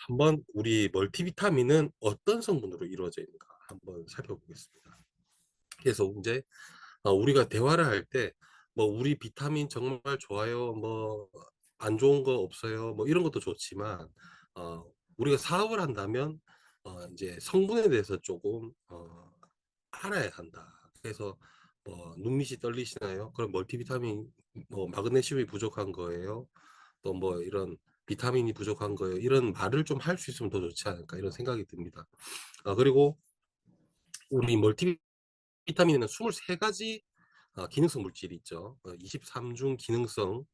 한번 우리 멀티비타민은 어떤 성분으로 이루어져 있는가 한번 살펴보겠습니다. 그래서 이제 우리가 대화를 할 때 뭐 우리 비타민 정말 좋아요, 뭐 안 좋은 거 없어요, 뭐 이런 것도 좋지만 우리가 사업을 한다면 이제 성분에 대해서 조금 알아야 한다. 그래서 뭐 눈밑이 떨리시나요? 그럼 멀티비타민 뭐 마그네슘이 부족한 거예요. 또 뭐 이런 비타민이 부족한 거예요. 이런 말을 좀 할 수 있으면 더 좋지 않을까 이런 생각이 듭니다. 그리고 우리 멀티비타민에는 23가지 기능성 물질이 있죠. 23중 기능성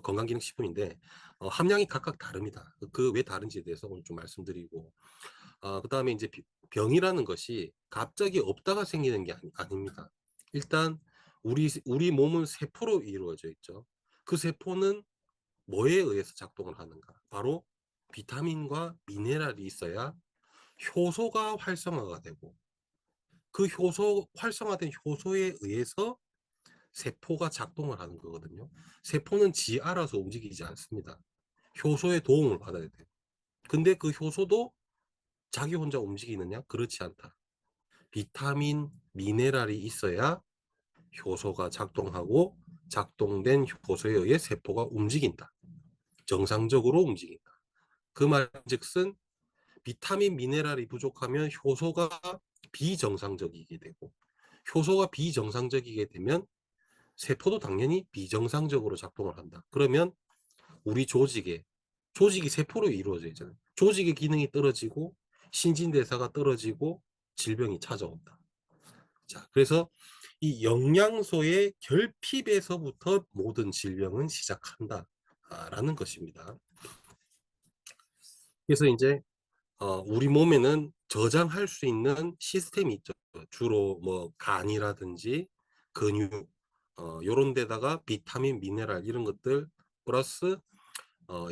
건강기능식품인데 함량이 각각 다릅니다. 그 왜 다른지에 대해서 오늘 좀 말씀드리고 그다음에 이제 병이라는 것이 갑자기 없다가 생기는 게 아닙니다. 일단 우리 몸은 세포로 이루어져 있죠. 그 세포는 뭐에 의해서 작동을 하는가? 바로 비타민과 미네랄이 있어야 효소가 활성화가 되고 그 활성화된 효소에 의해서 세포가 작동을 하는 거거든요. 세포는 지 알아서 움직이지 않습니다. 효소의 도움을 받아야 돼요. 근데 그 효소도 자기 혼자 움직이느냐? 그렇지 않다. 비타민, 미네랄이 있어야 효소가 작동하고 작동된 효소에 의해 세포가 움직인다. 정상적으로 움직인다. 그 말즉슨 비타민, 미네랄이 부족하면 효소가 비정상적이게 되고 효소가 비정상적이게 되면 세포도 당연히 비정상적으로 작동을 한다. 그러면 우리 조직이 세포로 이루어져 있잖아요. 조직의 기능이 떨어지고 신진대사가 떨어지고 질병이 찾아온다. 자, 그래서 이 영양소의 결핍에서부터 모든 질병은 시작한다라는 것입니다. 그래서 이제 우리 몸에는 저장할 수 있는 시스템이 있죠. 주로 뭐 간이라든지 근육 요런 데다가 비타민, 미네랄 이런 것들 플러스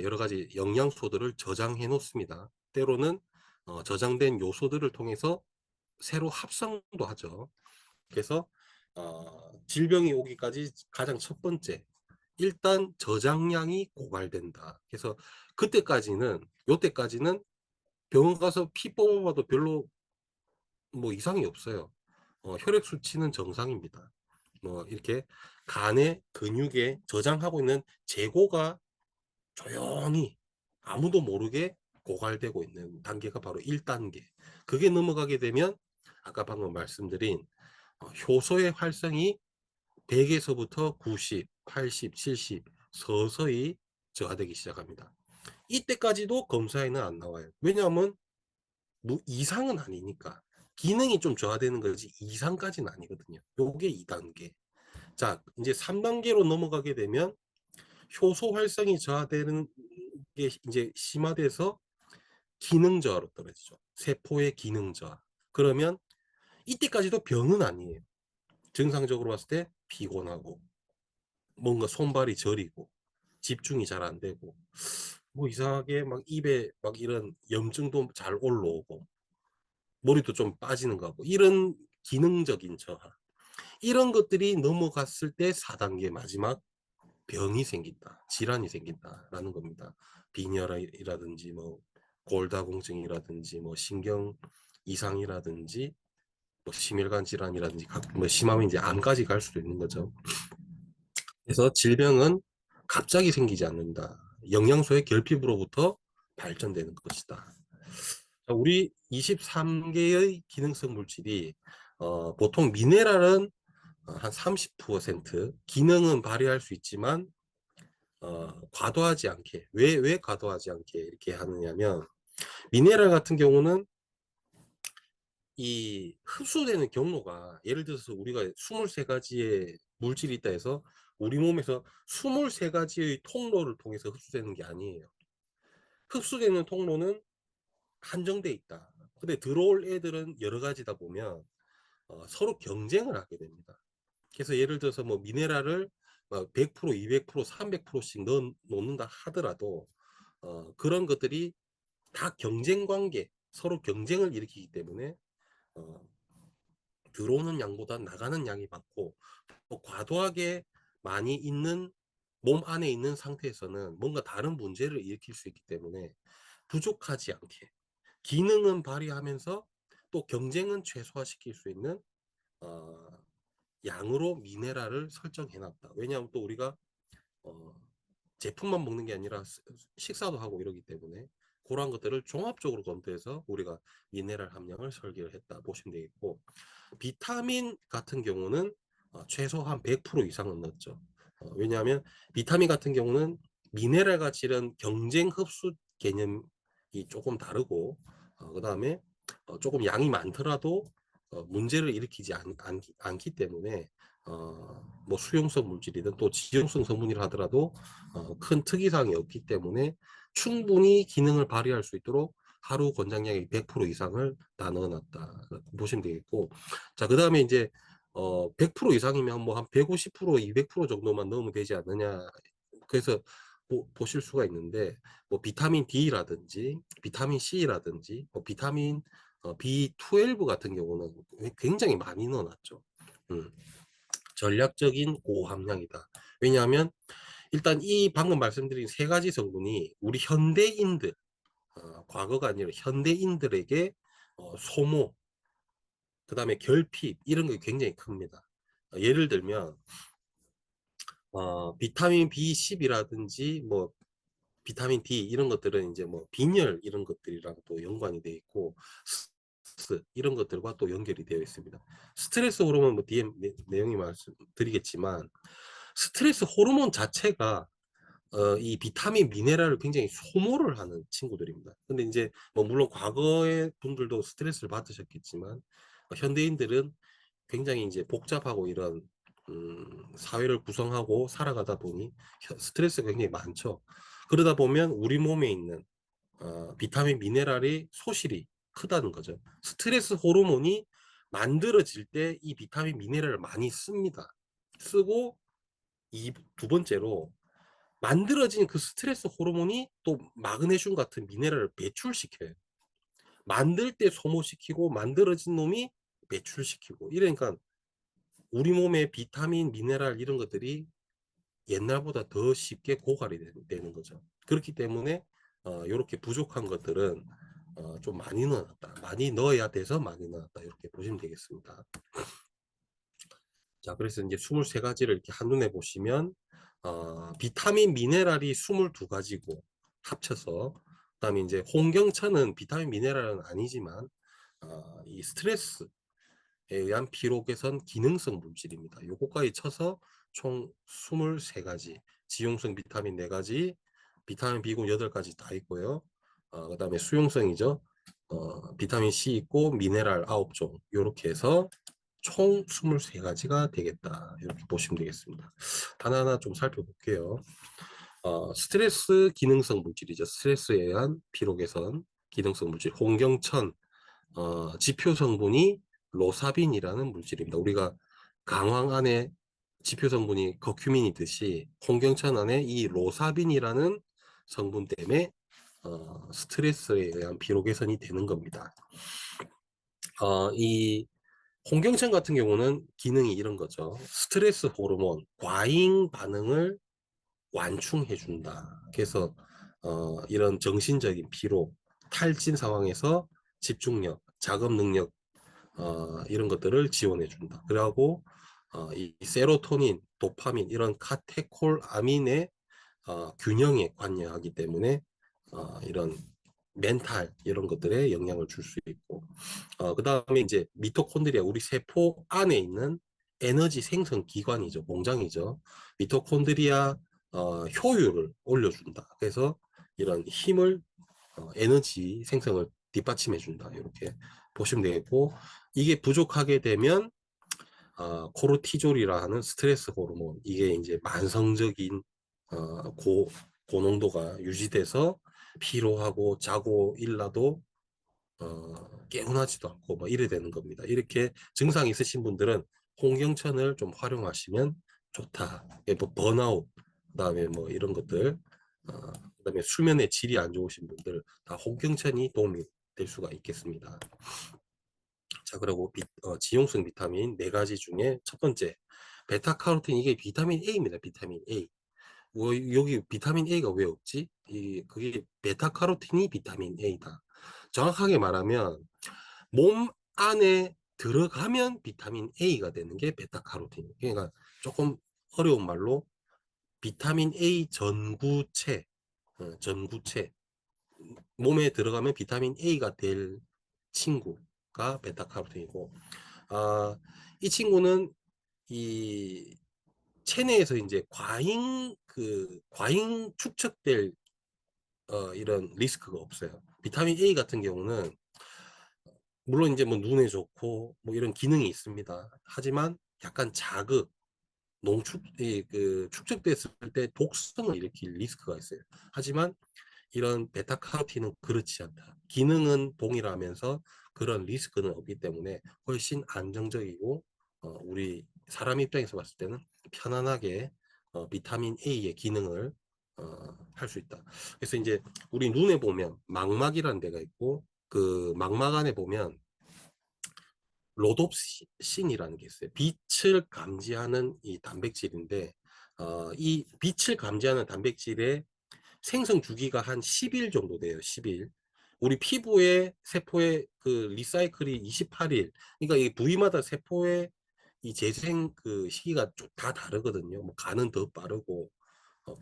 여러 가지 영양소들을 저장해 놓습니다. 때로는 저장된 요소들을 통해서 새로 합성도 하죠. 그래서 질병이 오기까지 가장 첫 번째 일단 저장량이 고갈된다. 그래서 요때까지는 병원 가서 피 뽑아봐도 별로 뭐 이상이 없어요. 혈액 수치는 정상입니다. 뭐 이렇게 간에 근육에 저장하고 있는 재고가 조용히 아무도 모르게 고갈되고 있는 단계가 바로 1단계. 그게 넘어가게 되면 아까 방금 말씀드린 효소의 활성이 100에서부터 90, 80, 70 서서히 저하되기 시작합니다. 이때까지도 검사에는 안 나와요. 왜냐하면 뭐 이상은 아니니까. 기능이 좀 저하되는 거지 이상까지는 아니거든요. 요게 2단계. 자, 이제 3단계로 넘어가게 되면 효소 활성이 저하되는 게 이제 심화돼서 기능 저하로 떨어지죠. 세포의 기능 저하. 그러면 이때까지도 병은 아니에요. 정상적으로 봤을 때 피곤하고 뭔가 손발이 저리고 집중이 잘 안 되고 뭐 이상하게 막 입에 막 이런 염증도 잘 올라오고 머리도 좀 빠지는 것 같고 이런 기능적인 저하 이런 것들이 넘어갔을 때 4단계 마지막 병이 생긴다 질환이 생긴다라는 겁니다. 빈혈이라든지 뭐 골다공증이라든지 뭐 신경 이상이라든지 뭐 심혈관 질환이라든지 뭐 심하면 이제 암까지 갈 수도 있는 거죠. 그래서 질병은 갑자기 생기지 않는다. 영양소의 결핍으로부터 발전되는 것이다. 우리 23개의 기능성 물질이 보통 미네랄은 한 30% 기능은 발휘할 수 있지만 과도하지 않게 왜 과도하지 않게 이렇게 하느냐면 미네랄 같은 경우는 이 흡수되는 경로가 예를 들어서 우리가 23가지의 물질이 있다 해서 우리 몸에서 23가지의 통로를 통해서 흡수되는 게 아니에요. 흡수되는 통로는 한정돼 있다. 근데 들어올 애들은 여러 가지다 보면 서로 경쟁을 하게 됩니다. 그래서 예를 들어서 뭐 미네랄을 100%, 200%, 300%씩 넣어 놓는다 하더라도 그런 것들이 다 경쟁 관계, 서로 경쟁을 일으키기 때문에 어, 들어오는 양보다 나가는 양이 많고 또 과도하게 많이 있는 몸 안에 있는 상태에서는 뭔가 다른 문제를 일으킬 수 있기 때문에 부족하지 않게 기능은 발휘하면서 또 경쟁은 최소화시킬 수 있는 어, 양으로 미네랄을 설정해 놨다. 왜냐하면 또 우리가 어, 제품만 먹는 게 아니라 식사도 하고 이러기 때문에 그러한 것들을 종합적으로 검토해서 우리가 미네랄 함량을 설계를 했다 보시면 되겠고, 비타민 같은 경우는 최소한 100% 이상은 넣었죠. 왜냐하면 비타민 같은 경우는 미네랄과 이런 경쟁 흡수 개념이 조금 다르고, 그 다음에 조금 양이 많더라도 문제를 일으키지 않기 때문에 뭐 수용성 물질이든 또 지용성 성분이라 하더라도 큰 특이사항이 없기 때문에 충분히 기능을 발휘할 수 있도록 하루 권장량의 100% 이상을 다 넣어놨다 보시면 되겠고, 자, 그 다음에 이제 100% 이상이면 뭐 한 150%, 200% 정도만 넣으면 되지 않느냐. 그래서 보실 수가 있는데, 뭐 비타민 D라든지 비타민 C라든지 뭐 비타민 B12 같은 경우는 굉장히 많이 넣어놨죠. 음, 전략적인 고함량이다. 왜냐하면 일단 이 방금 말씀드린 세 가지 성분이 우리 현대인들, 과거가 아니라 현대인들에게 소모, 그 다음에 결핍 이런 게 굉장히 큽니다. 예를 들면 비타민 B10이라든지 뭐 비타민 D 이런 것들은 이제 뭐 빈혈 이런 것들이랑 또 연관이 되어 있고, 스트레스 이런 것들과 또 연결이 되어 있습니다. 스트레스 호르몬 뭐 뒤에 내용이 말씀드리겠지만, 스트레스 호르몬 자체가 이 비타민 미네랄을 굉장히 소모를 하는 친구들입니다. 근데 이제 뭐 물론 과거의 분들도 스트레스를 받으셨겠지만, 현대인들은 굉장히 이제 복잡하고 이런 사회를 구성하고 살아가다 보니 스트레스가 굉장히 많죠. 그러다 보면 우리 몸에 있는 비타민 미네랄의 소실이 크다는 거죠. 스트레스 호르몬이 만들어질 때 이 비타민 미네랄을 많이 씁니다. 쓰고 두 번째로 만들어진 그 스트레스 호르몬이 또 마그네슘 같은 미네랄을 배출시켜요. 만들 때 소모시키고 만들어진 놈이 배출시키고 이러니까 우리 몸의 비타민, 미네랄 이런 것들이 옛날보다 더 쉽게 고갈이 되는 거죠. 그렇기 때문에 이렇게 부족한 것들은 좀 많이 넣었다. 많이 넣어야 돼서 많이 넣었다. 이렇게 보시면 되겠습니다. 자, 그래서 이제 23가지를 이렇게 한눈에 보시면 비타민, 미네랄이 22가지고 합쳐서, 그다음에 이제 홍경천은 비타민, 미네랄은 아니지만 이 스트레스에 의한 피로 개선 기능성 물질입니다. 요거까지 쳐서 총 23가지, 지용성 비타민 4가지, 비타민 B군 8가지 다 있고요. 그다음에 수용성이죠. 비타민 C 있고 미네랄 9종 요렇게 해서 총 23가지가 되겠다. 이렇게 보시면 되겠습니다. 하나하나 좀 살펴볼게요. 스트레스 기능성 물질이죠. 스트레스에 의한 피로 개선 기능성 물질 홍경천, 지표 성분이 로사빈이라는 물질입니다. 우리가 강황 안에 지표 성분이 커큐민이듯이 홍경천 안에 이 로사빈이라는 성분 때문에 스트레스에 의한 피로 개선이 되는 겁니다. 이 홍경천 같은 경우는 기능이 이런 거죠. 스트레스 호르몬 과잉 반응을 완충해 준다. 그래서 이런 정신적인 피로, 탈진 상황에서 집중력, 작업 능력 이런 것들을 지원해 준다. 그리고 이 세로토닌, 도파민 이런 카테콜아민의 균형에 관여하기 때문에 이런 멘탈 이런 것들에 영향을 줄 수 있고, 그 다음에 이제 미토콘드리아 우리 세포 안에 있는 에너지 생성 기관이죠. 공장이죠. 미토콘드리아 효율을 올려준다. 그래서 이런 힘을 에너지 생성을 뒷받침해 준다. 이렇게 보시면 되겠고, 이게 부족하게 되면 코르티졸이라 하는 스트레스 호르몬 이게 이제 만성적인 고농도가 유지돼서 피로하고 자고 일나도 개운하지도 않고 뭐 이래 되는 겁니다. 이렇게 증상이 있으신 분들은 홍경천을 좀 활용하시면 좋다. 뭐 번아웃, 그다음에 뭐 이런 것들, 그다음에 수면의 질이 안 좋으신 분들 다 홍경천이 도움이 될 수가 있겠습니다. 자, 그리고 지용성 비타민 4가지 중에 첫 번째 베타카로틴, 이게 비타민 A입니다. 비타민 A. 여기 비타민 A가 왜 없지? 그게 베타카로틴이 비타민 A다. 정확하게 말하면 몸 안에 들어가면 비타민 A가 되는 게 베타카로틴. 그러니까 조금 어려운 말로 비타민 A 전구체, 전구체. 몸에 들어가면 비타민 A가 될 친구가 베타카로틴이고, 아, 이 친구는 이 체내에서 이제 과잉 축적될 이런 리스크가 없어요. 비타민 A 같은 경우는 물론 이제 뭐 눈에 좋고 뭐 이런 기능이 있습니다. 하지만 약간 자극, 축적됐을 때 독성을 일으킬 리스크가 있어요. 하지만 이런 베타카로틴은 그렇지 않다. 기능은 동일하면서 그런 리스크는 없기 때문에 훨씬 안정적이고 우리 사람 입장에서 봤을 때는 편안하게 비타민 A의 기능을 할 수 있다. 그래서 이제 우리 눈에 보면 망막이라는 데가 있고 그 망막 안에 보면 로놉신이라는 게 있어요. 빛을 감지하는 이 단백질인데 이 빛을 감지하는 단백질의 생성 주기가 한 10일 정도 돼요. 10일. 우리 피부의 세포의 그 리사이클이 28일. 그러니까 이 부위마다 세포의 이 재생 그 시기가 다 다르거든요. 뭐 간은 더 빠르고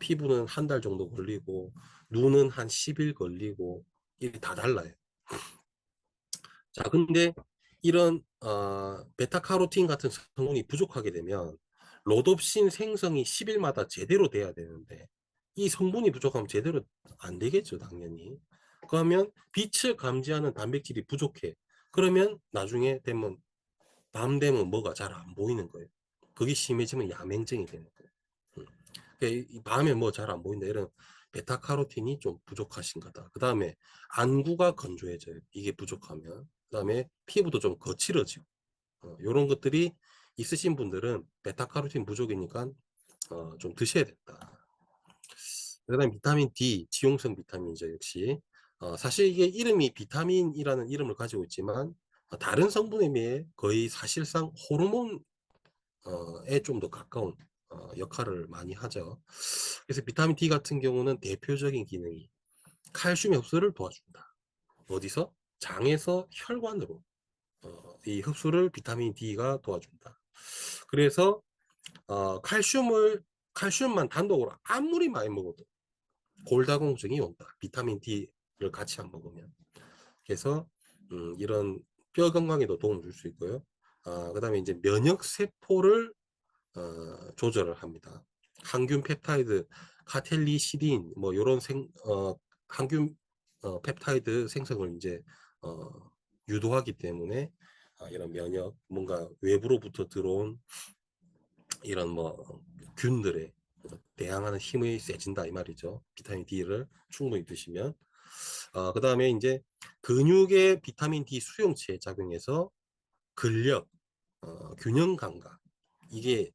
피부는 한 달 정도 걸리고 눈은 한 10일 걸리고 이게 다 달라요. 자, 근데 이런 베타카로틴 같은 성분이 부족하게 되면 로놉신 생성이 10일마다 제대로 돼야 되는데 이 성분이 부족하면 제대로 안 되겠죠, 당연히. 그러면 빛을 감지하는 단백질이 부족해. 그러면 나중에 되면 밤 되면 뭐가 잘 안 보이는 거예요. 그게 심해지면 야맹증이 되는 거예요. 음. 그러니까 이 밤에 뭐 잘 안 보인다 이런 베타카로틴이 좀 부족하신 거다. 그 다음에 안구가 건조해져요. 이게 부족하면. 그 다음에 피부도 좀 거칠어지고 이런 것들이 있으신 분들은 베타카로틴 부족이니까 좀 드셔야 된다. 그다음에 비타민 D, 지용성 비타민이죠, 역시. 사실 이게 이름이 비타민이라는 이름을 가지고 있지만 다른 성분에 비해 거의 사실상 호르몬에 좀 더 가까운 역할을 많이 하죠. 그래서 비타민 D 같은 경우는 대표적인 기능이 칼슘 흡수를 도와준다. 어디서? 장에서 혈관으로 이 흡수를 비타민 D가 도와준다. 그래서 칼슘만 단독으로 아무리 많이 먹어도 골다공증이 온다. 비타민 D를 같이 안 먹으면. 그래서 이런 뼈 건강에도 도움을 줄 수 있고요. 그다음에 이제 면역 세포를 조절을 합니다. 항균 펩타이드, 카텔리시딘 뭐 이런 항균 펩타이드 생성을 이제 어, 유도하기 때문에 이런 면역 뭔가 외부로부터 들어온 이런 뭐 균들에 대항하는 힘이 세진다 이 말이죠. 비타민 D를 충분히 드시면 그 다음에 이제 근육의 비타민 D 수용체에 작용해서 근력, 균형 감각 이게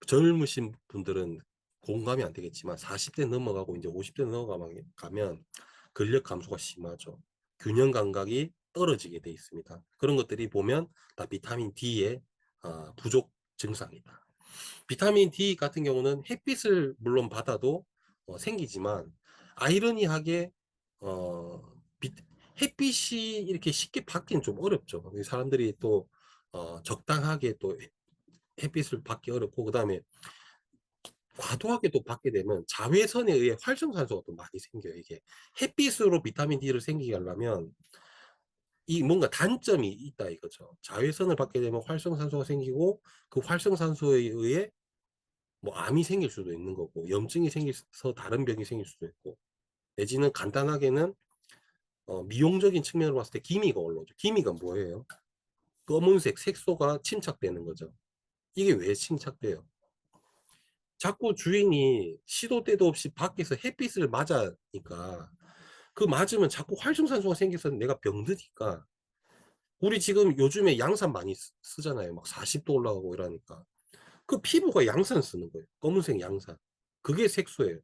젊으신 분들은 공감이 안 되겠지만 40대 넘어가고 이제 50대 넘어가면 근력 감소가 심하죠. 균형 감각이 떨어지게 돼 있습니다. 그런 것들이 보면 다 비타민 D의 부족 증상이다. 비타민 D 같은 경우는 햇빛을 물론 받아도 생기지만 아이러니하게 어, 햇빛이 이렇게 쉽게 받기는 좀 어렵죠. 사람들이 또 적당하게 또 햇빛을 받기 어렵고 그다음에 과도하게 또 받게 되면 자외선에 의해 활성산소가 또 많이 생겨요. 이게 햇빛으로 비타민 D를 생기게 하려면 이 뭔가 단점이 있다 이거죠. 자외선을 받게 되면 활성산소가 생기고 그 활성산소에 의해 뭐 암이 생길 수도 있는 거고 염증이 생겨서 다른 병이 생길 수도 있고 내지는 간단하게는 미용적인 측면으로 봤을 때 기미가 올라오죠. 기미가 뭐예요? 검은색 색소가 침착되는 거죠. 이게 왜 침착돼요? 자꾸 주인이 시도 때도 없이 밖에서 햇빛을 맞으니까 그 맞으면 자꾸 활성산소가 생겨서 내가 병드니까 우리 지금 요즘에 양산 많이 쓰잖아요. 막 40도 올라가고 이러니까 그 피부가 양산 쓰는 거예요. 검은색 양산. 그게 색소예요.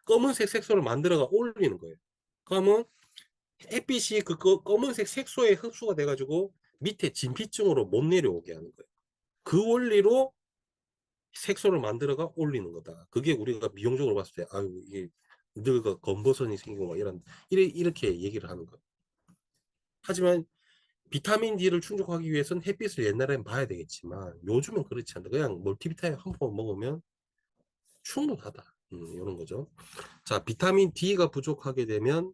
검은색 색소를 만들어가 올리는 거예요. 그러면 햇빛이 그 검은색 색소에 흡수가 돼가지고 밑에 진피층으로 못 내려오게 하는 거예요. 그 원리로 색소를 만들어가 올리는 거다. 그게 우리가 미용적으로 봤을 때 아유 이게 늙어 검버선이 생기고 막 이렇게 얘기를 하는 거예요. 하지만 비타민 D를 충족하기 위해서는 햇빛을 옛날엔 봐야 되겠지만 요즘은 그렇지 않다. 그냥 멀티비타민 한 번 먹으면 충분하다. 이런 거죠. 자, 비타민 D가 부족하게 되면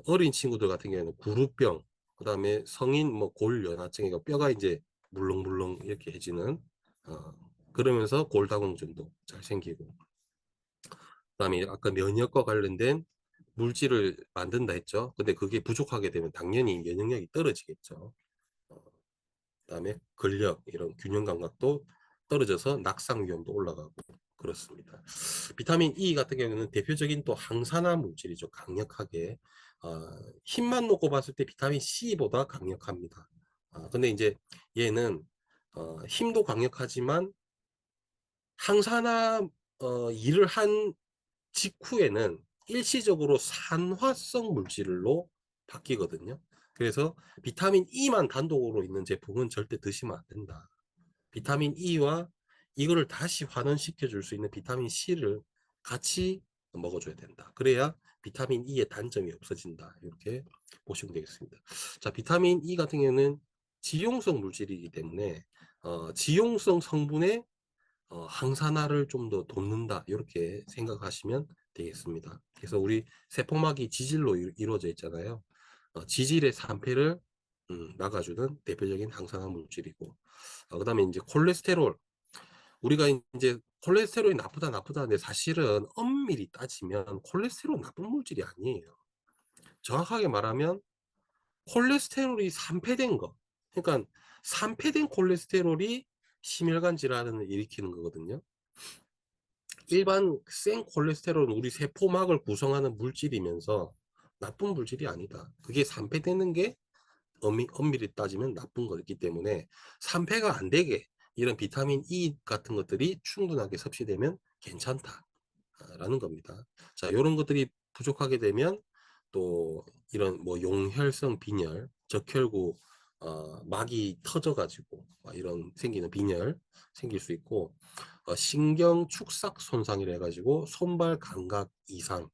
어린 친구들 같은 경우에는 구루병, 그다음에 성인 뭐 골연화증이가 뼈가 이제 물렁물렁 이렇게 해지는 어, 그러면서 골다공증도 잘 생기고, 그다음에 아까 면역과 관련된 물질을 만든다 했죠. 근데 그게 부족하게 되면 당연히 면역력이 떨어지겠죠. 어, 그다음에 근력 이런 균형 감각도 떨어져서 낙상 위험도 올라가고 그렇습니다. 비타민 E 같은 경우는 대표적인 또 항산화 물질이죠. 강력하게 힘만 놓고 봤을 때 비타민 C보다 강력합니다. 근데 이제 얘는 힘도 강력하지만 항산화 일을 한 직후에는 일시적으로 산화성 물질로 바뀌거든요. 그래서 비타민 E만 단독으로 있는 제품은 절대 드시면 안 된다. 비타민 E와 이거를 다시 환원시켜 줄 수 있는 비타민 C를 같이 먹어줘야 된다. 그래야 비타민 E의 단점이 없어진다. 이렇게 보시면 되겠습니다. 자, 비타민 E 같은 경우는 지용성 물질이기 때문에 지용성 성분의 항산화를 좀 더 돕는다. 이렇게 생각하시면 되겠습니다. 그래서 우리 세포막이 지질로 이루어져 있잖아요. 지질의 산패를 막아주는 대표적인 항산화 물질이고, 그다음에 이제 콜레스테롤. 우리가 이제 콜레스테롤이 나쁘다 하는데 사실은 엄밀히 따지면 콜레스테롤 나쁜 물질이 아니에요. 정확하게 말하면 콜레스테롤이 산패된 거. 그러니까 산패된 콜레스테롤이 심혈관 질환을 일으키는 거거든요. 일반 생 콜레스테롤은 우리 세포막을 구성하는 물질이면서 나쁜 물질이 아니다. 그게 산패되는 게 엄밀히 따지면 나쁜 거기 때문에 산패가 안 되게 이런 비타민 E 같은 것들이 충분하게 섭취되면 괜찮다라는 겁니다. 자, 이런 것들이 부족하게 되면 또 이런 뭐 용혈성 빈혈, 적혈구 막이 터져가지고 이런 생기는 빈혈 생길 수 있고, 신경 축삭 손상이라 해가지고 손발 감각 이상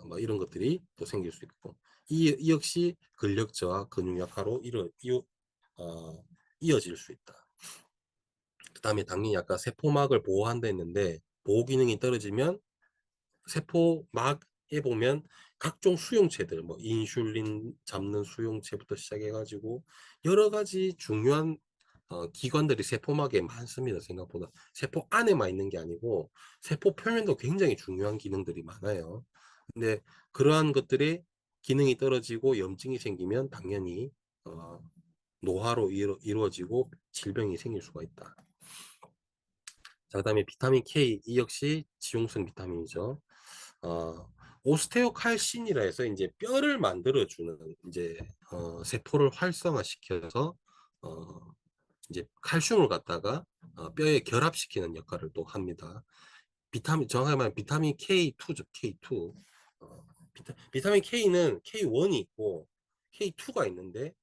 뭐 이런 것들이 또 생길 수 있고, 이 역시 근력 저하, 근육 약화로 이어질 수 있다. 그 다음에 당연히 아까 세포막을 보호한다 했는데 보호 기능이 떨어지면 세포막에 보면 각종 수용체들, 뭐 인슐린 잡는 수용체부터 시작해가지고 여러 가지 중요한 기관들이 세포막에 많습니다. 생각보다 세포 안에만 있는 게 아니고 세포 표면도 굉장히 중요한 기능들이 많아요. 근데 그러한 것들이 기능이 떨어지고 염증이 생기면 당연히 어, 노화로 이루어지고 질병이 생길 수가 있다. 자, 그다음에 비타민 K, 이 역시 지용성 비타민이죠. 어, 오스테오칼신이라 해서 이제 뼈를 만들어주는 이제 세포를 활성화시켜서 이제 칼슘을 갖다가 뼈에 결합시키는 역할을 또 합니다. 정확하게 말하면 비타민 K2죠. K2. 비타민 K는 K1이 있고 K2가 있는데,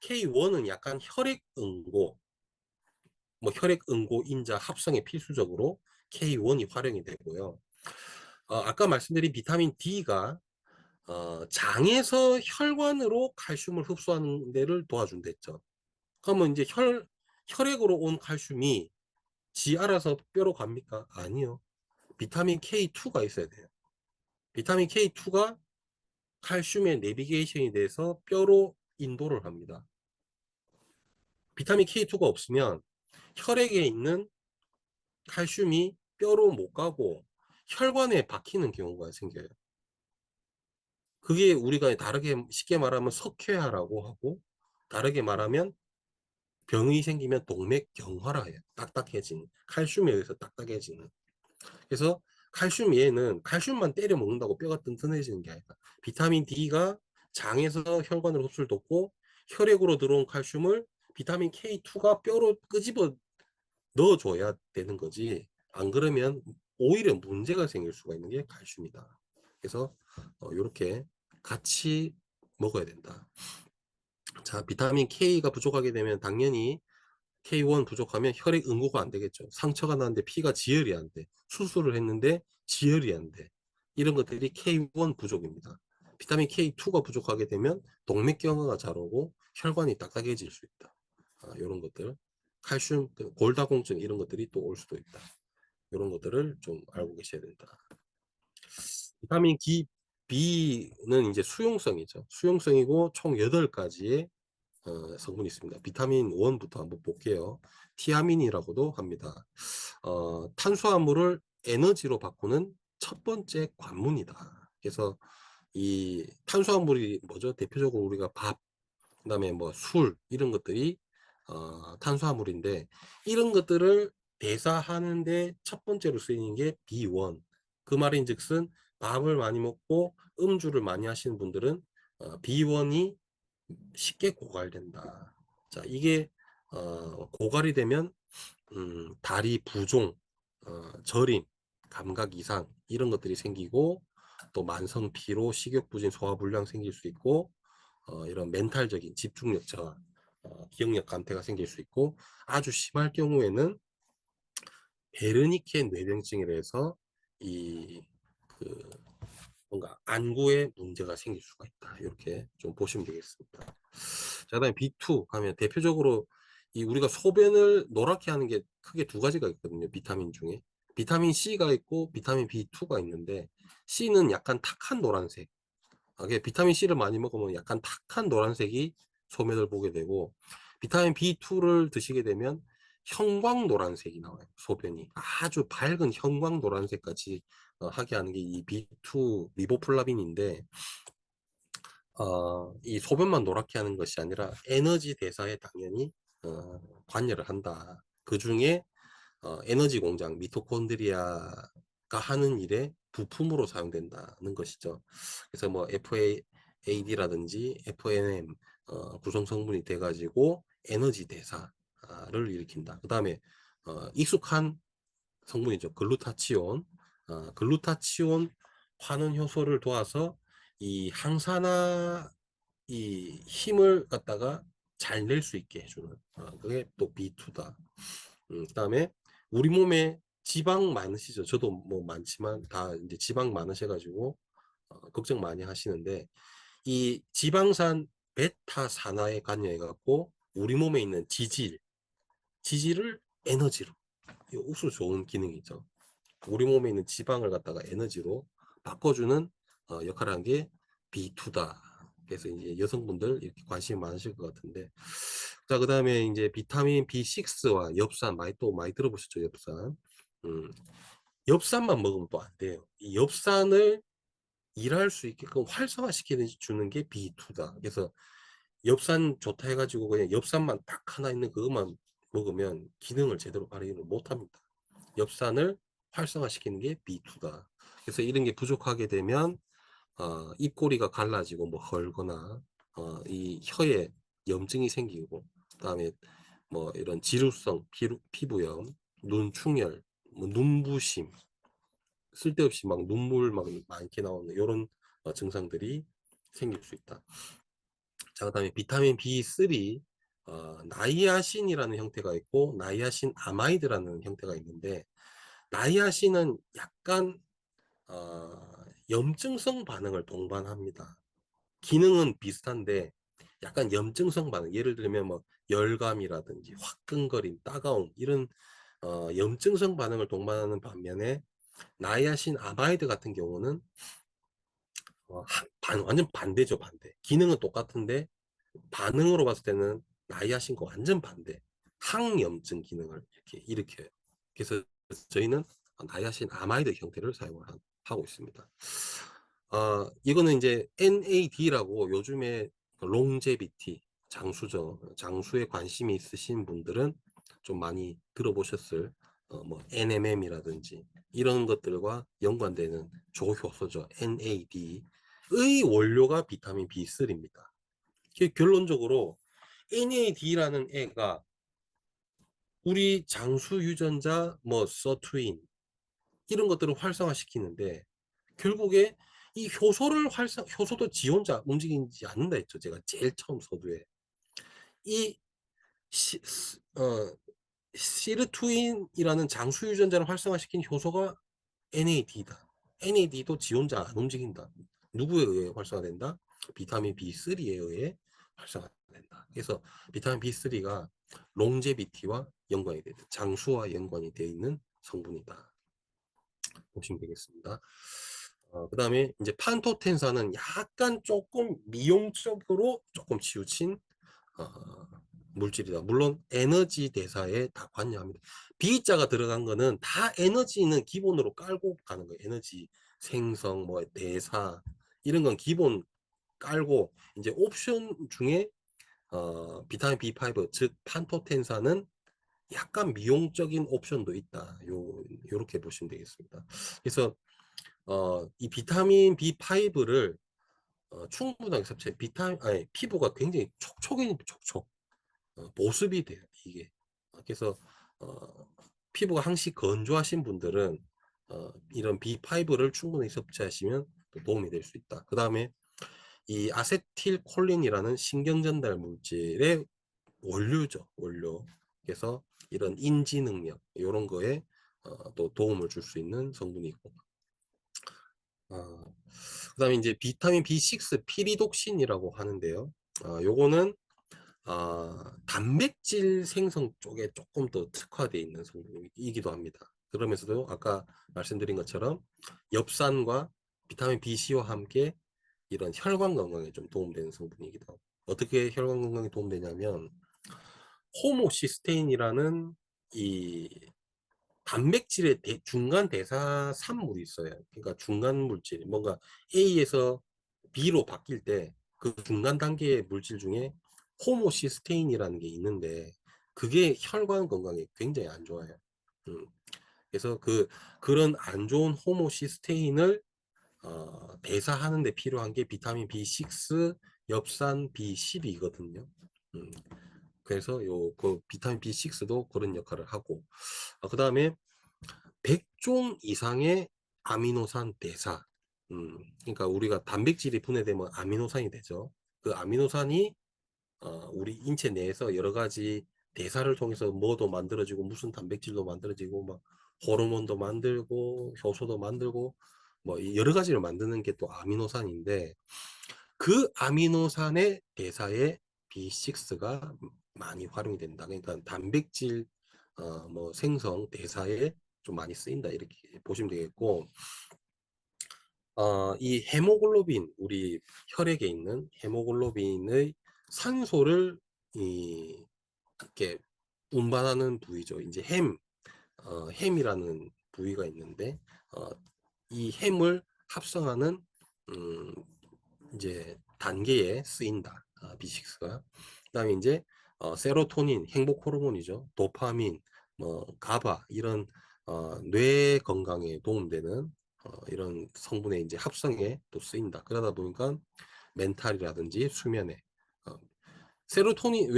K1은 약간 혈액응고, 뭐 혈액응고 인자 합성에 필수적으로 K1이 활용이 되고요. 아까 말씀드린 비타민 D가 장에서 혈관으로 칼슘을 흡수하는 데를 도와준다 했죠. 그러면 이제 혈액으로 온 칼슘이 지 알아서 뼈로 갑니까? 아니요. 비타민 K2가 있어야 돼요. 비타민 K2가 칼슘의 내비게이션이 돼서 뼈로 인도를 합니다. 비타민 K2가 없으면 혈액에 있는 칼슘이 뼈로 못 가고 혈관에 박히는 경우가 생겨요. 그게 우리가 다르게 쉽게 말하면 석회화라고 하고, 다르게 말하면 병이 생기면 동맥경화라 해요. 딱딱해지는, 칼슘에 의해서 딱딱해지는. 그래서 칼슘, 얘는 칼슘만 때려 먹는다고 뼈가 튼튼해지는 게 아니라 비타민 D가 장에서 혈관으로 흡수를 돕고 혈액으로 들어온 칼슘을 비타민 K2가 뼈로 끄집어 넣어줘야 되는 거지. 안 그러면 오히려 문제가 생길 수가 있는 게 칼슘이다. 그래서 이렇게 같이 먹어야 된다. 자, 비타민 K가 부족하게 되면 당연히 K1 부족하면 혈액 응고가 안 되겠죠. 상처가 났는데 피가 지혈이 안 돼. 수술을 했는데 지혈이 안 돼. 이런 것들이 K1 부족입니다. 비타민 K2가 부족하게 되면 동맥경화가 잘 오고 혈관이 딱딱해질 수 있다. 이런 것들. 칼슘, 골다공증 이런 것들이 또 올 수도 있다. 이런 것들을 좀 알고 계셔야 된다. 비타민 B는 이제 수용성이죠. 수용성이고 총 8가지의 성분이 있습니다. 비타민 1부터 한번 볼게요. 티아민이라고도 합니다. 탄수화물을 에너지로 바꾸는 첫 번째 관문이다. 그래서 이 탄수화물이 뭐죠? 대표적으로 우리가 밥, 그다음에 뭐 술 이런 것들이 탄수화물인데 이런 것들을 대사하는데 첫 번째로 쓰이는 게 B1. 그 말인즉슨 밥을 많이 먹고 음주를 많이 하시는 분들은 B1이 쉽게 고갈된다. 자, 이게 고갈이 되면 다리 부종, 저림, 감각 이상 이런 것들이 생기고 또 만성 피로, 식욕 부진, 소화불량 생길 수 있고 이런 멘탈적인 집중력 저하, 기억력 감퇴가 생길 수 있고 아주 심할 경우에는 베르니케 뇌병증이라 해서 이그 뭔가 안구에 문제가 생길 수가 있다. 이렇게 좀 보시면 되겠습니다. 자, 그다음에 B2 하면 대표적으로 이 우리가 소변을 노랗게 하는 게 크게 2가지가 있거든요. 비타민 중에. 비타민 C가 있고 비타민 B2가 있는데 C는 약간 탁한 노란색. 비타민 C를 많이 먹으면 약간 탁한 노란색이 소변을 보게 되고 비타민 B2를 드시게 되면 형광 노란색이 나와요. 소변이 아주 밝은 형광 노란색 같이 하게 하는 게 이 B2 리보플라빈인데 이 소변만 노랗게 하는 것이 아니라 에너지 대사에 당연히 관여를 한다. 그 중에 에너지 공장 미토콘드리아가 하는 일에 부품으로 사용된다는 것이죠. 그래서 뭐 FAAD라든지 FNM 구성 성분이 돼가지고 에너지 대사를 일으킨다. 그 다음에 익숙한 성분이죠. 글루타치온. 글루타치온 환원 효소를 도와서 이 항산화 이 힘을 갖다가 잘 낼 수 있게 해주는 그게 또 B2다. 그다음에 우리 몸에 지방 많으시죠. 저도 뭐 많지만 다 이제 지방 많으셔가지고 걱정 많이 하시는데 이 지방산 베타산화에 관여해갖고 우리 몸에 있는 지질을 에너지로 이 옥수수 좋은 기능이죠. 우리 몸에 있는 지방을 갖다가 에너지로 바꿔주는 역할을 한 게 B2다. 그래서 이제 여성분들 이렇게 관심이 많으실 것 같은데. 자, 그 다음에 이제 비타민 B6와 엽산 많이 들어보셨죠, 엽산. 음, 엽산만 먹으면 또 안 돼요. 이 엽산을 일할 수 있게끔 활성화시켜 주는 게 B2다. 그래서 엽산 좋다 해가지고 그냥 엽산만 딱 하나 있는 그것만 먹으면 기능을 제대로 발휘를 못 합니다. 엽산을 활성화시키는 게 B2다. 그래서 이런 게 부족하게 되면 입꼬리가 갈라지고 뭐 헐거나 이 혀에 염증이 생기고 그다음에 뭐 이런 지루성 피부염, 눈충혈, 뭐 눈부심, 쓸데없이 막 눈물 막 많게 나오는 이런 증상들이 생길 수 있다. 자, 그다음에 비타민 B3 나이아신이라는 형태가 있고 나이아신 아마이드라는 형태가 있는데 나이아신은 약간 염증성 반응을 동반합니다. 기능은 비슷한데 약간 염증성 반응, 예를 들면 뭐 열감이라든지 화끈거림, 따가움 이런 염증성 반응을 동반하는 반면에 나이아신 아마이드 같은 경우는 완전 반대죠. 반대. 기능은 똑같은데 반응으로 봤을 때는 나이아신과 완전 반대 항염증 기능을 이렇게 일으켜요. 그래서 저희는 나이아신 아마이드 형태를 사용을 하고 있습니다. 이거는 이제 NAD라고 요즘에 롱제비티 장수죠. 장수에 관심이 있으신 분들은 좀 많이 들어보셨을 뭐 NMM이라든지 이런 것들과 연관되는 조효소죠. NAD의 원료가 비타민 B3입니다. 결론적으로 NAD라는 애가 우리 장수 유전자 뭐 서투인 이런 것들을 활성화시키는데 결국에 이 효소도 지 혼자 움직이지 않는다 했죠. 제가 제일 처음 서두에 이 시, 어, 시르투인이라는 장수 유전자를 활성화시킨 효소가 NAD다. NAD도 지 혼자 안 움직인다. 누구에 의해 활성화된다? 비타민 B3에 의해 활성화된다. 그래서 비타민 B3가 롱제비티와 연관이 되다. 장수와 연관이 되어 있는 성분이다. 보시면 되겠습니다. 그 다음에 이제 판토텐산은 약간 조금 미용적으로 조금 치우친 어, 물질이다. 물론 에너지 대사에 다 관여합니다. B자가 들어간 거는 다 에너지는 기본으로 깔고 가는 거예요. 에너지 생성, 뭐 대사 이런 건 기본 깔고 이제 옵션 중에 비타민 B5 즉 판토텐산은 약간 미용적인 옵션도 있다. 요렇게 보시면 되겠습니다. 그래서 이 비타민 B5를 충분하게 섭취해 아니 피부가 굉장히 촉촉 보습이 돼요 이게. 그래서 어, 피부가 항시 건조하신 분들은 이런 B5를 충분히 섭취하시면 도움이 될 수 있다. 그 다음에 이 아세틸콜린이라는 신경전달 물질의 원료죠 원료. 그래서 이런 인지 능력 이런 거에 또 도움을 줄 수 있는 성분이고 그다음에 이제 비타민 B6 피리독신이라고 하는데요. 요거는 단백질 생성 쪽에 조금 더 특화되어 있는 성분이기도 합니다. 그러면서도 아까 말씀드린 것처럼 엽산과 비타민 BC와 함께 이런 혈관 건강에 좀 도움되는 성분이기도 하고 어떻게 혈관 건강에 도움되냐면 호모시스테인이라는 이 단백질의 중간 대사 산물이 있어요. 그러니까 중간 물질, 뭔가 A에서 B로 바뀔 때 그 중간 단계의 물질 중에 호모시스테인이라는 게 있는데 그게 혈관 건강에 굉장히 안 좋아요. 음, 그래서 그런 안 좋은 호모시스테인을 대사하는 데 필요한 게 비타민 B6, 엽산 B12거든요. 그래서 그 비타민 B6도 그런 역할을 하고 그다음에 100종 이상의 아미노산 대사. 그러니까 우리가 단백질이 분해되면 아미노산이 되죠. 그 아미노산이 우리 인체 내에서 여러 가지 대사를 통해서 뭐도 만들어지고 무슨 단백질도 만들어지고 막 호르몬도 만들고 효소도 만들고 뭐 여러 가지를 만드는 게 또 아미노산인데 그 아미노산의 대사에 B6가 많이 활용이 된다. 그러니까 단백질 뭐 생성 대사에 좀 많이 쓰인다 이렇게 보시면 되겠고 이 헤모글로빈 우리 혈액에 있는 헤모글로빈의 산소를 이렇게 운반하는 부위죠. 이제 햄이라는 부위가 있는데 어, 이 햄을 합성하는 음, 이제 단계에 쓰인다. B6가. 그다음에 이제 세로토닌 행복 호르몬이죠. 도파민, 뭐 가바 이런 뇌 건강에 도움되는 이런 성분의 이제 합성에 또 쓰인다. 그러다 보니까 멘탈이라든지 수면에 세로토닌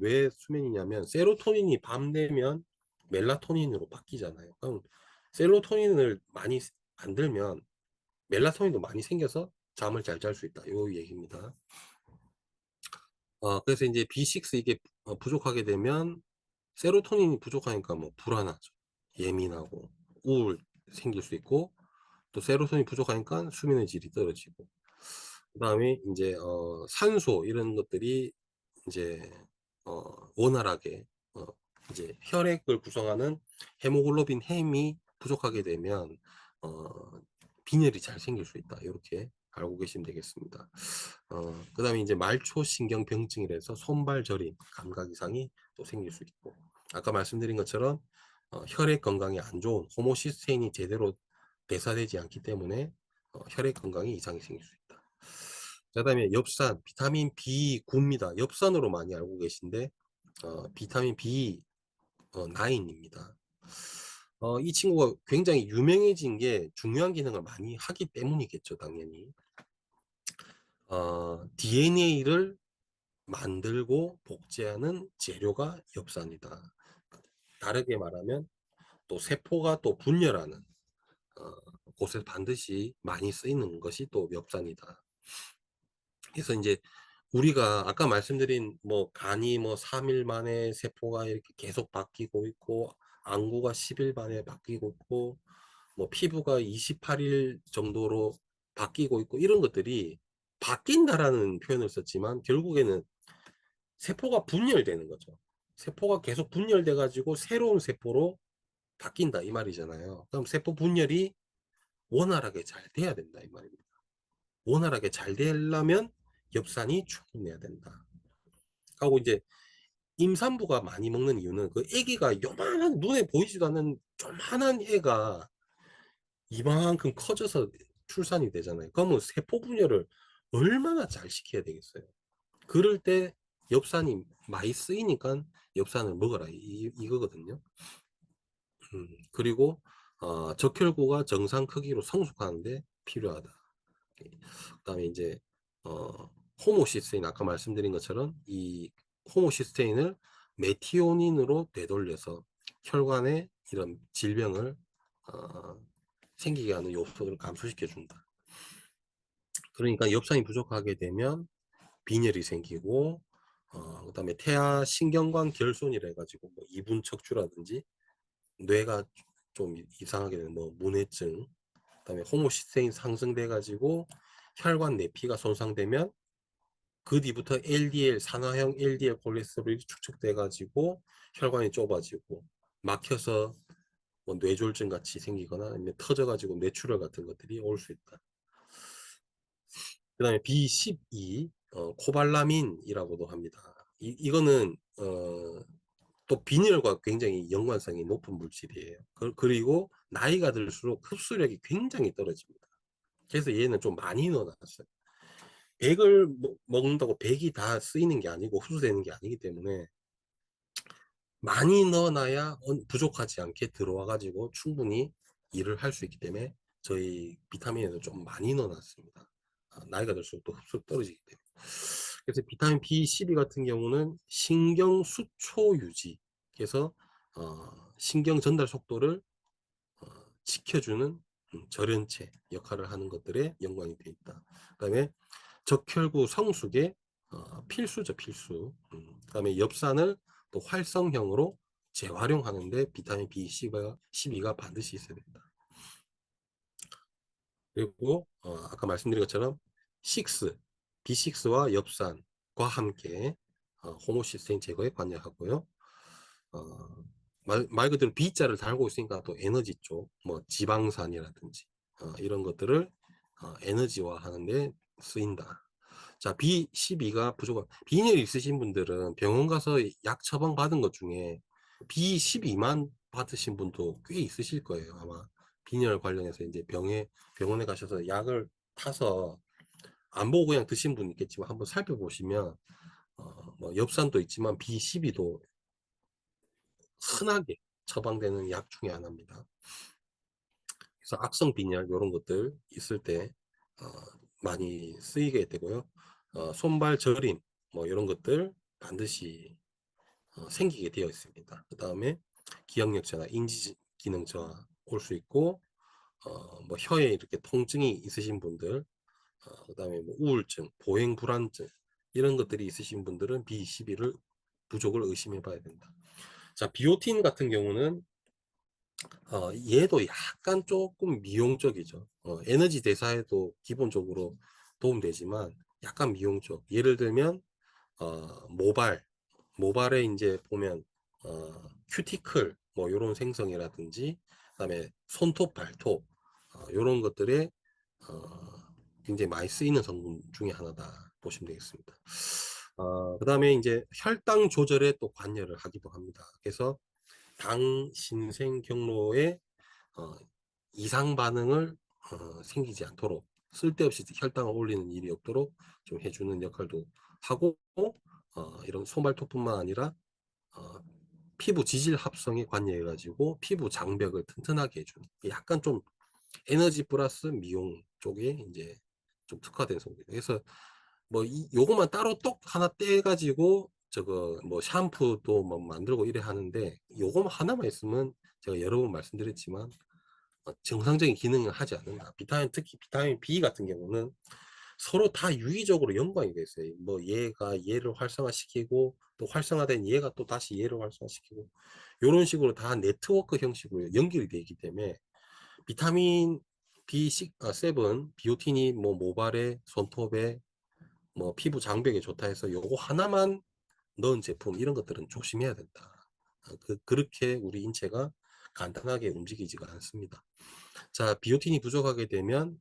왜 수면이냐면 세로토닌이 밤 되면 멜라토닌으로 바뀌잖아요. 그럼 세로토닌을 많이 만들면 멜라토닌도 많이 생겨서 잠을 잘 잘 수 있다. 요 얘기입니다. 그래서 이제 B6 이게 부족하게 되면 세로토닌이 부족하니까 뭐 불안하죠. 예민하고 우울 생길 수 있고 또 세로토닌이 부족하니까 수면의 질이 떨어지고 그다음에 이제 산소 이런 것들이 이제 원활하게 이제 혈액을 구성하는 헤모글로빈 햄이 부족하게 되면 빈혈이 잘 생길 수 있다. 이렇게 알고 계시면 되겠습니다. 그다음에 이제 말초신경병증이라서 손발 저림, 감각 이상이 또 생길 수 있고 아까 말씀드린 것처럼 혈액 건강에 안 좋은 호모시스테인이 제대로 대사되지 않기 때문에 혈액 건강에 이상이 생길 수 있다. 그다음에 엽산, 비타민 B9입니다. 엽산으로 많이 알고 계신데 비타민 B9입니다. 이 친구가 굉장히 유명해진 게 중요한 기능을 많이 하기 때문이겠죠, 당연히. DNA를 만들고 복제하는 재료가 엽산이다. 다르게 말하면 또 세포가 또 분열하는 곳에 반드시 많이 쓰이는 것이 또 엽산이다. 그래서 이제 우리가 아까 말씀드린 뭐 간이 뭐 3일 만에 세포가 이렇게 계속 바뀌고 있고 안구가 10일 만에 바뀌고 있고 뭐 피부가 28일 정도로 바뀌고 있고 이런 것들이 바뀐다라는 표현을 썼지만 결국에는 세포가 분열되는 거죠. 세포가 계속 분열돼 가지고 새로운 세포로 바뀐다 이 말이잖아요. 그럼 세포 분열이 원활하게 잘 돼야 된다 이 말입니다. 원활하게 잘 되려면 엽산이 충분해야 된다. 하고 이제 임산부가 많이 먹는 이유는 그 아기가 요만한 눈에 보이지도 않는 조만한 애가 이만큼 커져서 출산이 되잖아요. 그러면 세포 분열을 얼마나 잘 시켜야 되겠어요. 그럴 때 엽산이 많이 쓰이니까 엽산을 먹어라 이거거든요. 그리고 적혈구가 정상 크기로 성숙하는데 필요하다. 그다음에 이제 어, 호모시스테인 아까 말씀드린 것처럼 이 호모시스테인을 메티오닌으로 되돌려서 혈관에 이런 질병을 어, 생기게 하는 요소를 감소시켜 준다. 그러니까 엽산이 부족하게 되면 빈혈이 생기고 그다음에 태아 신경관 결손이라 해가지고 뭐 이분 척추라든지 뇌가 좀 이상하게 되는 뭐 문해증, 그다음에 호모시스테인 상승돼 가지고 혈관 내피가 손상되면 그 뒤부터 LDL 산화형 LDL 콜레스테롤이 축적돼 가지고 혈관이 좁아지고 막혀서 뭐 뇌졸중 같이 생기거나 아니면 터져 가지고 뇌출혈 같은 것들이 올 수 있다. 그다음에 B12 코발라민이라고도 합니다. 이거는 또 빈혈과 굉장히 연관성이 높은 물질이에요. 그리고 나이가 들수록 흡수력이 굉장히 떨어집니다. 그래서 얘는 좀 많이 넣어놨어요. 100을 먹는다고 100이 다 쓰이는 게 아니고 흡수되는 게 아니기 때문에 많이 넣어놔야 부족하지 않게 들어와 가지고 충분히 일을 할 수 있기 때문에 저희 비타민에도 좀 많이 넣어놨습니다. 나이가 들수록 또 흡수 떨어지기 때문에. 그래서 비타민 B12 같은 경우는 신경 수초 유지, 그래서 신경 전달 속도를 어, 지켜주는 절연체 역할을 하는 것들에 연관이 되어 있다. 그다음에 적혈구 성숙에 필수죠, 필수. 그다음에 엽산을 또 활성형으로 재활용하는데 비타민 B12가 반드시 있어야 된다. 그리고 아까 말씀드린 것처럼 6, B6와 엽산과 함께 호모시스테인 제거에 관여하고요. 어, 말 그대로 B자를 달고 있으니까 또 에너지 쪽, 뭐 지방산이라든지 이런 것들을 에너지화 하는데 쓰인다. 자, B12가 부족한, 빈혈 있으신 분들은 병원 가서 약 처방 받은 것 중에 B12만 받으신 분도 꽤 있으실 거예요. 아마 빈혈 관련해서 이제 병원에 가셔서 약을 타서 안 보고 그냥 드신 분 있겠지만 한번 살펴보시면 뭐 엽산도 있지만 B12도 흔하게 처방되는 약 중에 하나입니다. 그래서 악성 빈혈 이런 것들 있을 때 어, 많이 쓰이게 되고요. 손발 저림 뭐 이런 것들 반드시 생기게 되어 있습니다. 그 다음에 기억력 저하, 인지 기능 저하 올 수 있고 뭐 혀에 이렇게 통증이 있으신 분들, 그 다음에 뭐 우울증, 보행 불안증 이런 것들이 있으신 분들은 B12를 부족을 의심해 봐야 된다. 자, 비오틴 같은 경우는 얘도 약간 조금 미용적이죠. 에너지 대사에도 기본적으로 도움되지만 약간 미용적. 예를 들면 모발에 이제 보면 큐티클 뭐 이런 생성이라든지 그다음에 손톱, 발톱 이런 것들에 굉장히 많이 쓰이는 성분 중에 하나다 보시면 되겠습니다. 그다음에 이제 혈당 조절에 또 관여를 하기도 합니다. 그래서 당 신생 경로에 어, 이상 반응을 생기지 않도록 쓸데없이 혈당을 올리는 일이 없도록 좀 해주는 역할도 하고 이런 소말토뿐만 아니라 어, 피부 지질 합성에 관여해 가지고 피부 장벽을 튼튼하게 해주는 약간 좀 에너지 플러스 미용 쪽에 이제 좀 특화된 성분. 그래서 뭐 요거만 따로 똑 하나 떼 가지고 저거 뭐 샴푸도 뭐 만들고 이래 하는데 요거 하나만 있으면 제가 여러 번 말씀드렸지만 정상적인 기능을 하지 않는다. 특히 비타민 B 같은 경우는 서로 다 유기적으로 연관이 돼 있어요. 뭐 얘가 얘를 활성화시키고 또 활성화된 얘가 또 다시 얘를 활성화시키고 이런 식으로 다 네트워크 형식으로 연결이 되어 있기 때문에 비타민 B7, 비오틴이 뭐 모발에, 손톱에, 뭐 피부 장벽에 좋다 해서 요거 하나만 넣은 제품 이런 것들은 조심해야 된다. 그렇게 우리 인체가 간단하게 움직이지가 않습니다. 자, 비오틴이 부족하게 되면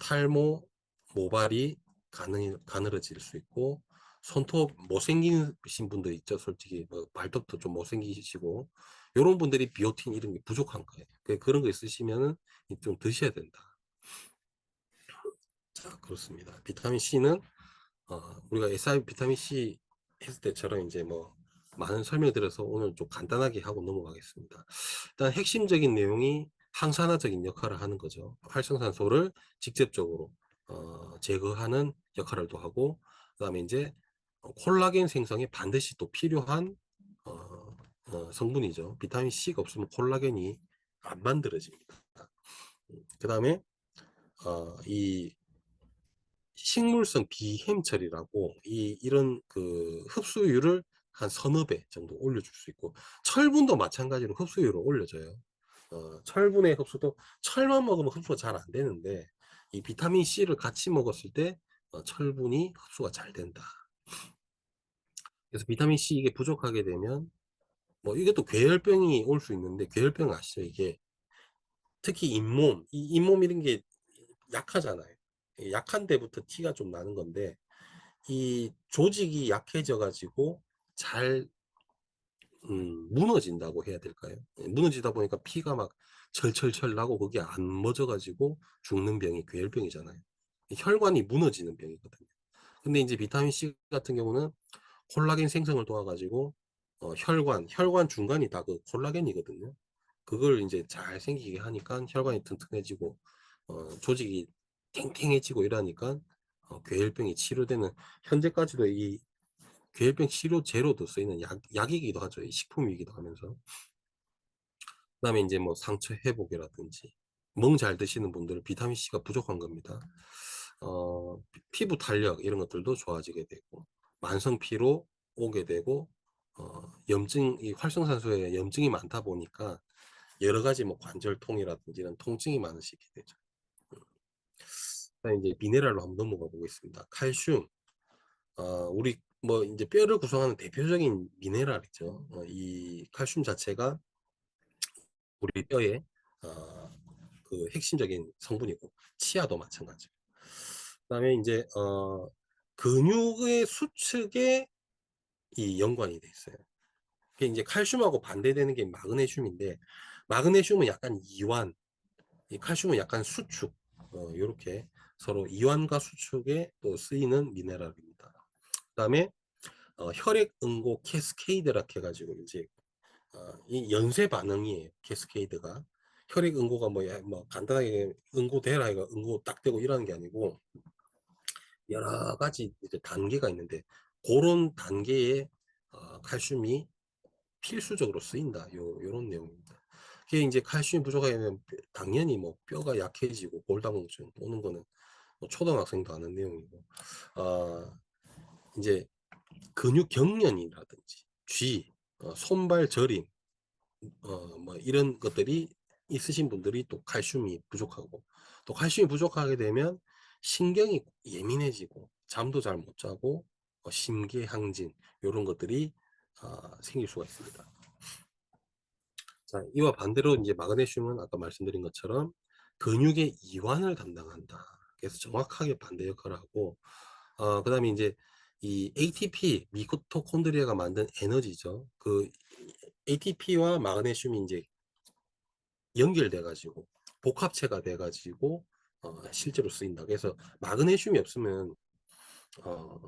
탈모, 모발이 가늘어질 수 있고 손톱 못생기신 분들 있죠. 솔직히 뭐 발톱도 좀 못생기시고 이런 분들이 비오틴 이런 게 부족한 거예요. 그런 거 있으시면은 좀 드셔야 된다. 자, 그렇습니다. 비타민 C는 우리가 SI 비타민 C 했을 때처럼 이제 뭐 많은 설명 드려서 오늘 좀 간단하게 하고 넘어가겠습니다. 일단 핵심적인 내용이 항산화적인 역할을 하는 거죠. 활성산소를 직접적으로 제거하는 역할을 또 하고, 그다음에 이제 콜라겐 생성에 반드시 또 필요한 성분이죠. 비타민 C가 없으면 콜라겐이 안 만들어집니다. 그다음에 이 식물성 비햄처리라고 이런 그 흡수율을 한 서너 배 정도 올려줄 수 있고 철분도 마찬가지로 흡수율을 올려줘요. 철분의 흡수도 철만 먹으면 흡수가 잘 안 되는데 이 비타민 C를 같이 먹었을 때 철분이 흡수가 잘 된다. 그래서 비타민 C 이게 부족하게 되면 뭐 이것도 괴혈병이 올 수 있는데 괴혈병 아시죠? 이게 특히 이 잇몸 이런 게 약하잖아요. 약한 데부터 티가 좀 나는 건데 이 조직이 약해져 가지고 잘 무너진다고 해야 될까요? 무너지다 보니까 피가 막 철철철 나고 그게 안 멎어 가지고 죽는 병이 괴혈병이잖아요. 혈관이 무너지는 병이거든요. 근데 이제 비타민 C 같은 경우는 콜라겐 생성을 도와가지고 혈관 중간이 다 그 콜라겐이거든요. 그걸 이제 잘 생기게 하니까 혈관이 튼튼해지고 조직이 탱탱해지고 이러니까 괴혈병이 치료되는 현재까지도 이 괴혈병 치료제로도 쓰이는 약이기도 하죠. 이 식품이기도 하면서. 그다음에 이제 뭐 상처 회복이라든지 멍 잘 드시는 분들은 비타민 C가 부족한 겁니다. 피부 탄력 이런 것들도 좋아지게 되고 만성 피로 오게 되고 염증 이 활성산소에 염증이 많다 보니까 여러 가지 뭐 관절통이라든지 이런 통증이 많으시게 되죠. 그다음에 이제 미네랄로 한번 넘어가 보겠습니다. 칼슘 우리 뭐 이제 뼈를 구성하는 대표적인 미네랄이죠. 이 칼슘 자체가 우리 뼈의 그 핵심적인 성분이고 치아도 마찬가지. 그다음에 이제 근육의 수축에 이 연관이 돼 있어요. 그게 이제 칼슘하고 반대되는 게 마그네슘인데 마그네슘은 약간 이완, 이 칼슘은 약간 수축. 요렇게 서로 이완과 수축에 또 쓰이는 미네랄입니다. 그다음에 혈액 응고 캐스케이드라 해가지고 이제 이 연쇄 반응이에요. 캐스케이드가 혈액 응고가 뭐 간단하게 응고되라 해가 응고 딱 되고 이러는 게 아니고 여러 가지 이제 단계가 있는데 그런 단계에 칼슘이 필수적으로 쓰인다. 요런 내용입니다. 그게 이제 칼슘이 부족하면 당연히 뭐 뼈가 약해지고 골다공증 오는 거는 뭐 초등학생도 아는 내용이고 이제 근육 경련이라든지 쥐, 손발 저림 뭐 이런 것들이 있으신 분들이 또 칼슘이 부족하고 또 칼슘이 부족하게 되면 신경이 예민해지고 잠도 잘 못 자고 심계항진 이런 것들이 생길 수가 있습니다. 자, 이와 반대로 이제 마그네슘은 아까 말씀드린 것처럼 근육의 이완을 담당한다. 그래서 정확하게 반대 역할을 하고, 그다음에 이제 이 ATP 미토콘드리아가 만든 에너지죠. 그 ATP와 마그네슘이 이제 연결돼 가지고 복합체가 돼 가지고 실제로 쓰인다. 그래서 마그네슘이 없으면 어,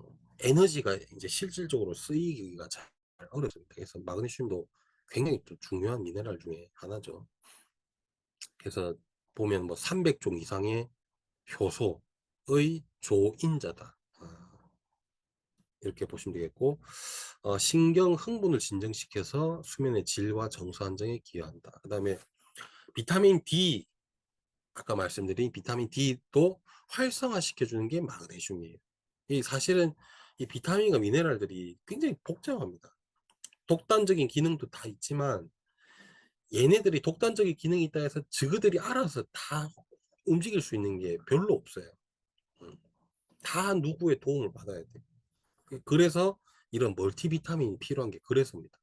에너지가 이제 실질적으로 쓰이기가 잘 어렵습니다. 그래서 마그네슘도 굉장히 또 중요한 미네랄 중에 하나죠. 그래서 보면 뭐 300종 이상의 효소의 조인자다. 이렇게 보시면 되겠고, 신경 흥분을 진정시켜서 수면의 질과 정서 안정에 기여한다. 그 다음에 비타민 D, 아까 말씀드린 비타민 D도 활성화시켜주는 게 마그네슘이에요. 이 사실은 이 비타민과 미네랄들이 굉장히 복잡합니다. 독단적인 기능도 다 있지만 얘네들이 독단적인 기능이 있다 해서 저그들이 알아서 다 움직일 수 있는 게 별로 없어요. 음. 다 누구의 도움을 받아야 돼. 그래서 이런 멀티비타민이 필요한 게 그래서입니다.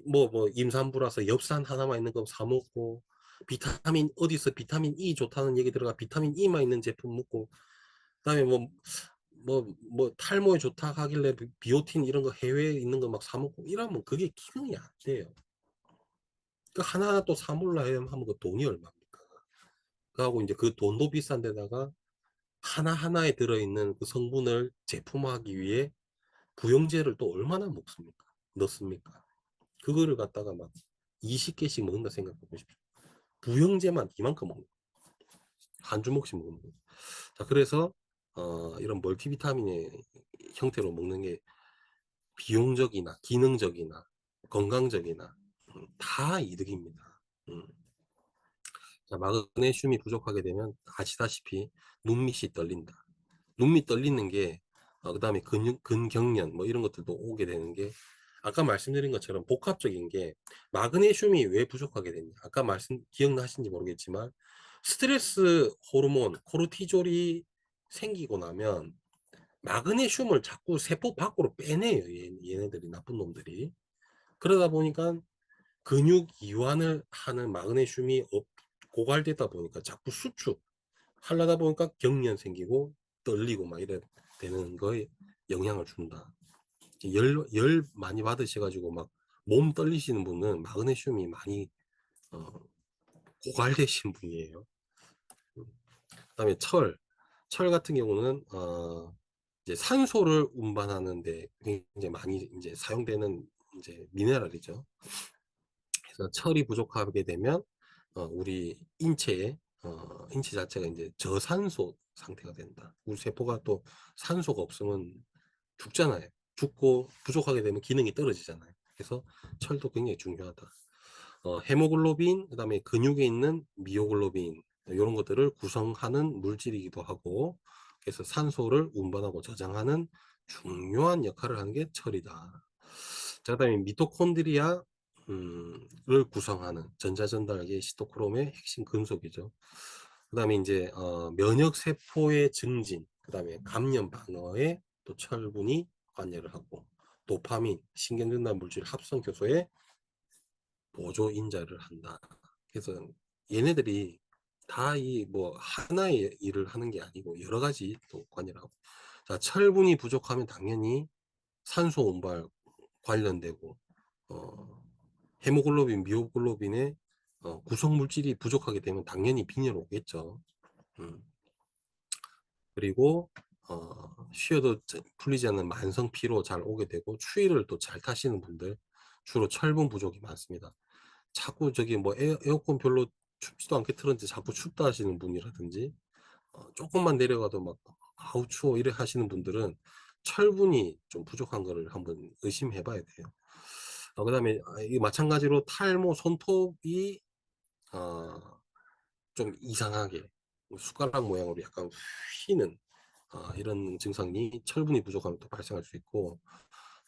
뭐 임산부라서 엽산 하나만 있는 거 사 먹고, 비타민 어디서 비타민 E 좋다는 얘기 들어가 비타민 E만 있는 제품 먹고, 그다음에 뭐 탈모에 좋다 하길래 비오틴 이런 거 해외에 있는 거 막 사 먹고 이러면 그게 기능이 안 돼요. 그 하나하나 또 사 몰라 하면 그 돈이 얼마입니까? 그하고 이제 그 돈도 비싼 데다가 하나하나에 들어있는 그 성분을 제품화하기 위해 부영제를 또 얼마나 먹습니까? 넣습니까? 그거를 갖다가 막 20개씩 먹는다 생각해 보십시오. 부영제만 이만큼 먹는 한 주먹씩 먹는 거예요. 자, 그래서 이런 멀티비타민의 형태로 먹는 게 비용적이나 기능적이나 건강적이나 다 이득입니다. 자, 마그네슘이 부족하게 되면 아시다시피 눈밑이 떨린다. 눈밑 떨리는 게 그다음에 근경련 뭐 이런 것들도 오게 되는 게 아까 말씀드린 것처럼 복합적인 게 마그네슘이 왜 부족하게 됐냐. 아까 기억나신지 모르겠지만 스트레스 호르몬 코르티졸이 생기고 나면 마그네슘을 자꾸 세포 밖으로 빼내요. 얘네들이 나쁜 놈들이. 그러다 보니까 근육 이완을 하는 마그네슘이 고갈되다 보니까 자꾸 수축 하려다 보니까 경련 생기고 떨리고 막 이래 되는 거에 영향을 준다. 열 많이 받으셔가지고 막 몸 떨리시는 분은 마그네슘이 많이 어, 고갈되신 분이에요. 그다음에 철 같은 경우는 이제 산소를 운반하는데 굉장히 많이 이제 사용되는 이제 미네랄이죠. 그래서 철이 부족하게 되면 우리 인체 자체가 이제 저산소 상태가 된다. 우리 세포가 또 산소가 없으면 죽잖아요. 죽고 부족하게 되면 기능이 떨어지잖아요. 그래서 철도 굉장히 중요하다. 헤모글로빈, 그다음에 근육에 있는 미오글로빈 이런 것들을 구성하는 물질이기도 하고, 그래서 산소를 운반하고 저장하는 중요한 역할을 하는 게 철이다. 자, 그다음에 미토콘드리아를 구성하는 전자전달계 시토크롬의 핵심 금속이죠. 그다음에 이제 면역 세포의 증진, 그다음에 감염 방어에 또 철분이 관여를 하고, 도파민, 신경전달 물질 합성 효소에 보조 인자를 한다. 그래서 얘네들이 다 이 뭐 하나의 일을 하는 게 아니고 여러 가지 또 관여를 하고. 자, 철분이 부족하면 당연히 산소 운발 관련되고, 어, 헤모글로빈, 미오글로빈의 구성 물질이 부족하게 되면 당연히 빈혈 오겠죠. 음. 그리고 쉬어도 풀리지 않는 만성 피로 잘 오게 되고, 추위를 또 잘 타시는 분들 주로 철분 부족이 많습니다. 자꾸 저기 뭐 에어컨 별로 춥지도 않게 틀었는데 자꾸 춥다 하시는 분이라든지, 조금만 내려가도 막 아우 추워 이래 하시는 분들은 철분이 좀 부족한 거를 한번 의심해 봐야 돼요. 그다음에 이 마찬가지로 탈모, 손톱이 어, 좀 이상하게 숟가락 모양으로 약간 휘는 이런 증상이 철분이 부족하면 또 발생할 수 있고,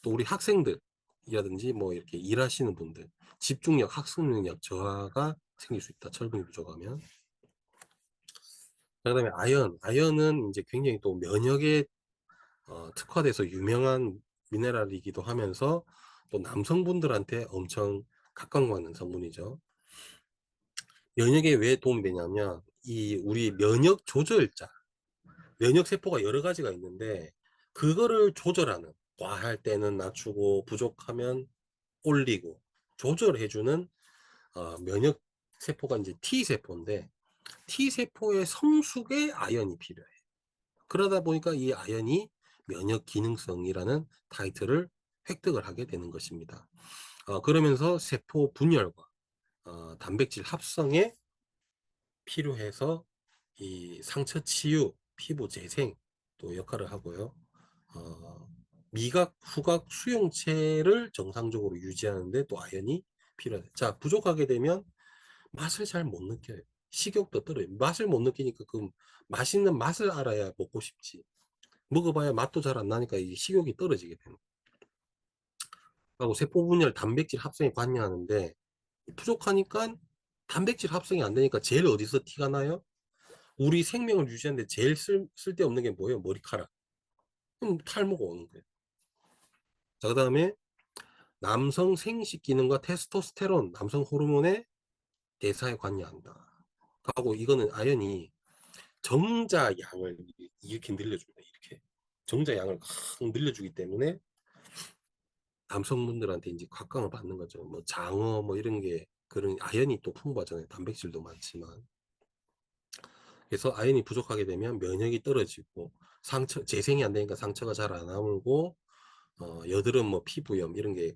또 우리 학생들이라든지 뭐 이렇게 일하시는 분들 집중력, 학습 능력 저하가 생길 수 있다. 철분이 부족하면. 그다음에 아연은 이제 굉장히 또 면역에 특화돼서 유명한 미네랄이기도 하면서 또 남성분들한테 엄청 각광받는 성분이죠. 면역에 왜 도움이 되냐면 이 우리 면역 조절자, 면역 세포가 여러 가지가 있는데 그거를 조절하는, 과할 때는 낮추고 부족하면 올리고 조절해주는 면역 세포가 이제 T 세포인데, T 세포의 성숙에 아연이 필요해. 그러다 보니까 이 아연이 면역 기능성이라는 타이틀을 획득을 하게 되는 것입니다. 그러면서 세포 분열과 단백질 합성에 필요해서 이 상처 치유, 피부 재생 또 역할을 하고요. 미각, 후각, 수용체를 정상적으로 유지하는데 또 아연이 필요해. 자, 부족하게 되면 맛을 잘 못 느껴요. 식욕도 떨어요. 맛을 못 느끼니까 그 맛있는 맛을 알아야 먹고 싶지. 먹어봐야 맛도 잘 안 나니까 이 식욕이 떨어지게 되는 거예요. 하고 세포분열 단백질 합성에 관여하는데 부족하니까 단백질 합성이 안 되니까 제일 어디서 티가 나요? 우리 생명을 유지하는데 제일 쓸데없는 게 뭐예요? 머리카락. 그럼 탈모가 오는 거예요. 자, 그 다음에 남성 생식 기능과 테스토스테론, 남성 호르몬의 대사에 관여한다. 하고 이거는 아연이 정자양을 이렇게 늘려줍니다. 이렇게 정자양을 확 늘려주기 때문에 남성분들한테 이제 각광을 받는 거죠. 뭐 장어 뭐 이런 게 그런 아연이 또 풍부하잖아요. 단백질도 많지만. 그래서 아연이 부족하게 되면 면역이 떨어지고 상처 재생이 안 되니까 상처가 잘 안 아물고 여드름 뭐 피부염 이런 게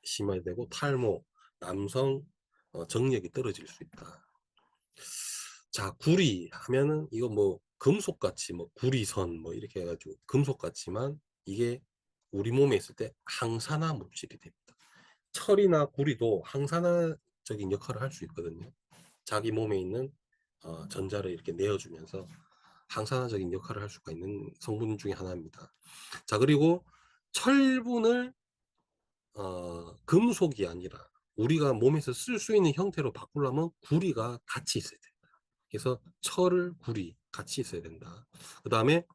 심하게 되고 탈모, 남성 정력이 떨어질 수 있다. 자, 구리 하면은 이거 뭐 금속같이 뭐 구리선 뭐 이렇게 해가지고 금속 같지만 이게 우리 몸에 있을 때 항산화 물질이 됩니다. 철이나 구리도 항산화적인 역할을 할 수 있거든요. 자기 몸에 있는 전자를 이렇게 내어주면서 항산화적인 역할을 할 수가 있는 성분 중에 하나입니다. 자, 그리고 철분을 금속이 아니라 우리가 몸에서 쓸 수 있는 형태로 바꾸려면 구리가 같이 있어야 된다. 그래서 철, 구리 같이 있어야 된다. 그 다음에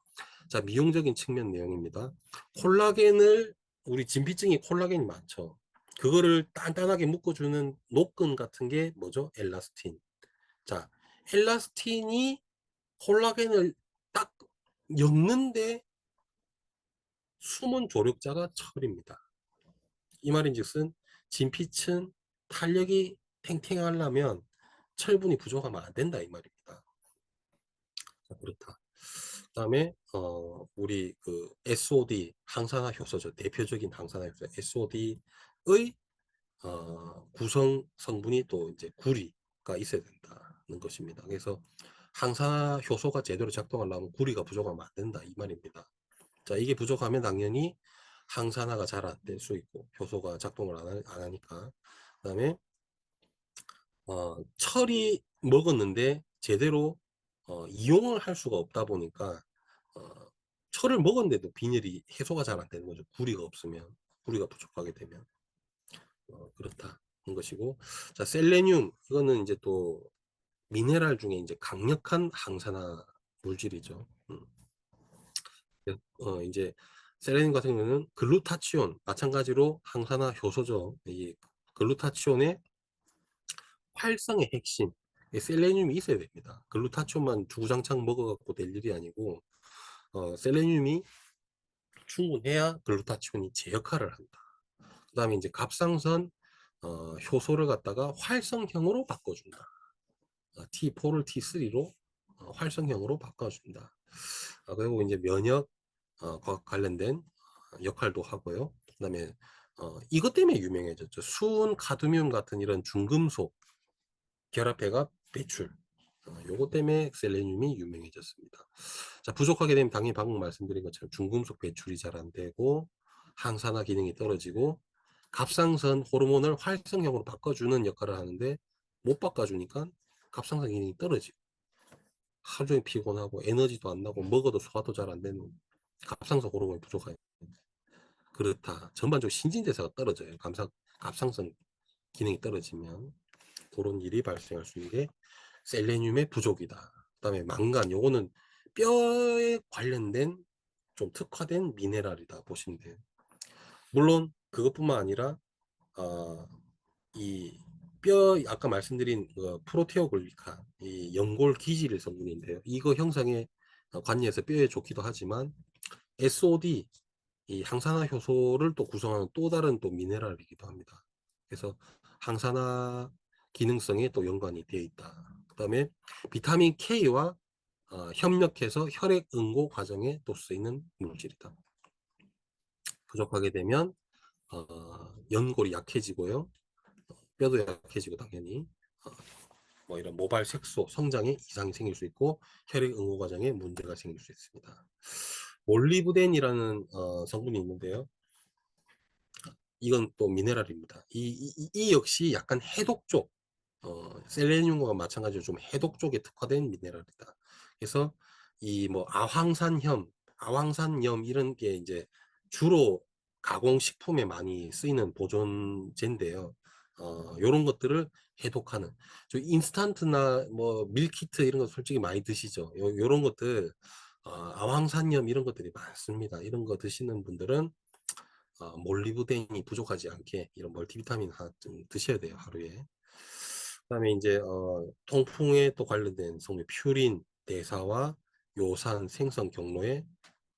자, 미용적인 측면 내용입니다. 콜라겐을 우리 진피층이 콜라겐이 많죠. 그거를 단단하게 묶어주는 노끈 같은 게 뭐죠? 엘라스틴. 자, 엘라스틴이 콜라겐을 딱 엮는데 숨은 조력자가 철입니다. 이 말인즉슨 진피층 탄력이 탱탱하려면 철분이 부족하면 안 된다 이 말입니다. 자, 그렇다. 그다음에 우리 그 SOD 항산화 효소죠. 대표적인 항산화 효소 SOD의 구성 성분이 또 이제 구리가 있어야 된다는 것입니다. 그래서 항산화 효소가 제대로 작동하려면 구리가 부족하면 안 된다 이 말입니다. 자, 이게 부족하면 당연히 항산화가 잘 안 될 수 있고 효소가 작동을 안 하니까. 그다음에 철이 먹었는데 제대로 이용을 할 수가 없다 보니까 어, 철을 먹었는데도 빈혈이 해소가 잘 안 되는 거죠. 구리가 없으면 구리가 부족하게 되면 그렇다는 것이고. 자, 셀레늄 이거는 이제 또 미네랄 중에 이제 강력한 항산화 물질이죠. 이제 셀레늄 같은 경우는 글루타치온 마찬가지로 항산화 효소죠. 이 글루타치온의 활성의 핵심 셀레늄이 있어야 됩니다. 글루타치온만 주구장창 먹어갖고 될 일이 아니고 셀레늄이 충분해야 글루타치온이 제 역할을 한다. 그 다음에 이제 갑상선 효소를 갖다가 활성형으로 바꿔준다. T4를 T3로 활성형으로 바꿔준다. 그리고 이제 면역 관련된 역할도 하고요. 그 다음에 이것 때문에 유명해졌죠. 수은, 카드뮴 같은 이런 중금속 결합해가 배출. 요거 때문에 셀레늄이 유명해졌습니다. 자, 부족하게 되면 당연히 방금 말씀드린 것처럼 중금속 배출이 잘 안 되고 항산화 기능이 떨어지고 갑상선 호르몬을 활성형으로 바꿔주는 역할을 하는데 못 바꿔주니까 갑상선 기능이 떨어지고 하루 종일 피곤하고 에너지도 안 나고 먹어도 소화도 잘 안 되는 갑상선 호르몬이 부족해요. 그렇다. 전반적으로 신진대사가 떨어져요. 갑상선 기능이 떨어지면 그런 일이 발생할 수 있는 게 셀레늄의 부족이다. 그다음에 망간, 요거는 뼈에 관련된 좀 특화된 미네랄이다 보시면 돼요. 물론 그것뿐만 아니라 이 뼈 아까 말씀드린 그 프로테오글리칸 이 연골 기질 성분인데요. 이거 형성에 관여해서 뼈에 좋기도 하지만 SOD 이 항산화 효소를 또 구성하는 또 다른 또 미네랄이기도 합니다. 그래서 항산화 기능성에 또 연관이 되어 있다. 그다음에 비타민 K와 협력해서 혈액 응고 과정에 또 쓰이는 물질이다. 부족하게 되면 연골이 약해지고요. 뼈도 약해지고 당연히 뭐 이런 모발 색소 성장에 이상이 생길 수 있고 혈액 응고 과정에 문제가 생길 수 있습니다. 몰리브덴이라는 성분이 있는데요. 이건 또 미네랄입니다. 이 역시 약간 해독 쪽 셀레늄과 마찬가지로 좀 해독 쪽에 특화된 미네랄이다. 그래서 이 뭐 아황산염 이런 게 이제 주로 가공식품에 많이 쓰이는 보존제인데요. 요런 것들을 해독하는, 저 인스턴트나 뭐 밀키트 이런 거 솔직히 많이 드시죠. 요런 것들, 아황산염 이런 것들이 많습니다. 이런 거 드시는 분들은 몰리브덴이 부족하지 않게 이런 멀티비타민 하나 좀 드셔야 돼요, 하루에. 그다음에 이제 통풍에 또 관련된 성분 퓨린, 대사와 요산 생성 경로에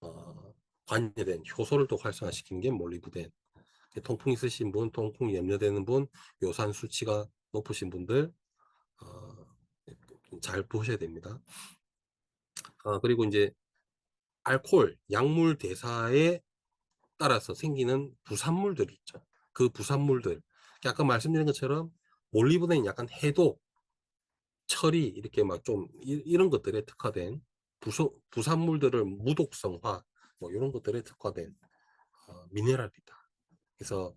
어, 관여된 효소를 또 활성화시키는 게 몰리브덴. 통풍 있으신 분, 통풍 염려되는 분, 요산 수치가 높으신 분들 어, 잘 보셔야 됩니다. 그리고 이제 알코올, 약물 대사에 따라서 생기는 부산물들이 있죠. 그 부산물들, 아까 말씀드린 것처럼 몰리브덴 약간 해독, 처리 이렇게 막 좀 이런 것들에 특화된 부산물들을 무독성화 뭐 이런 것들에 특화된 미네랄이다. 그래서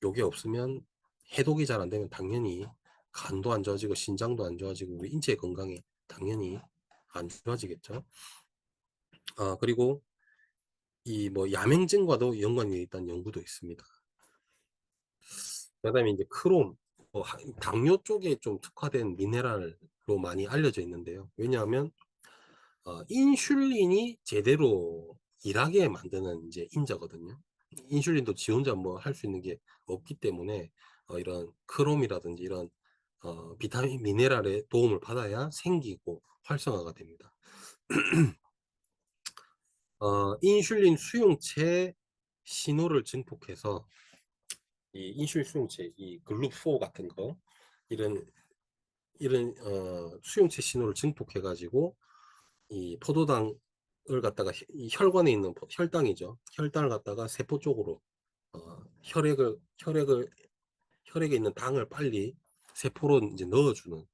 요게 없으면 해독이 잘 안 되면 당연히 간도 안 좋아지고 신장도 안 좋아지고 우리 인체 건강에 당연히 안 좋아지겠죠. 그리고 이 뭐 야맹증과도 연관이 있다는 연구도 있습니다. 그다음에 이제 크롬, 당뇨 쪽에 좀 특화된 미네랄로 많이 알려져 있는데요. 왜냐하면 인슐린이 제대로 일하게 만드는 이제 인자거든요. 인슐린도 지 혼자 뭐 할 수 있는 게 없기 때문에 이런 크롬이라든지 이런 비타민 미네랄의 도움을 받아야 생기고 활성화가 됩니다. 인슐린 수용체 신호를 증폭해서 이 인슐린 수용체, 이 글루4 같은 거 이런 수용체 신호를 증폭해 가지고 이 포도당을 갖다가 이 혈관에 있는 혈당이죠. 혈당을 갖다가 세포 쪽으로 혈액에 있는 당을 빨리 세포로 이제 넣어주는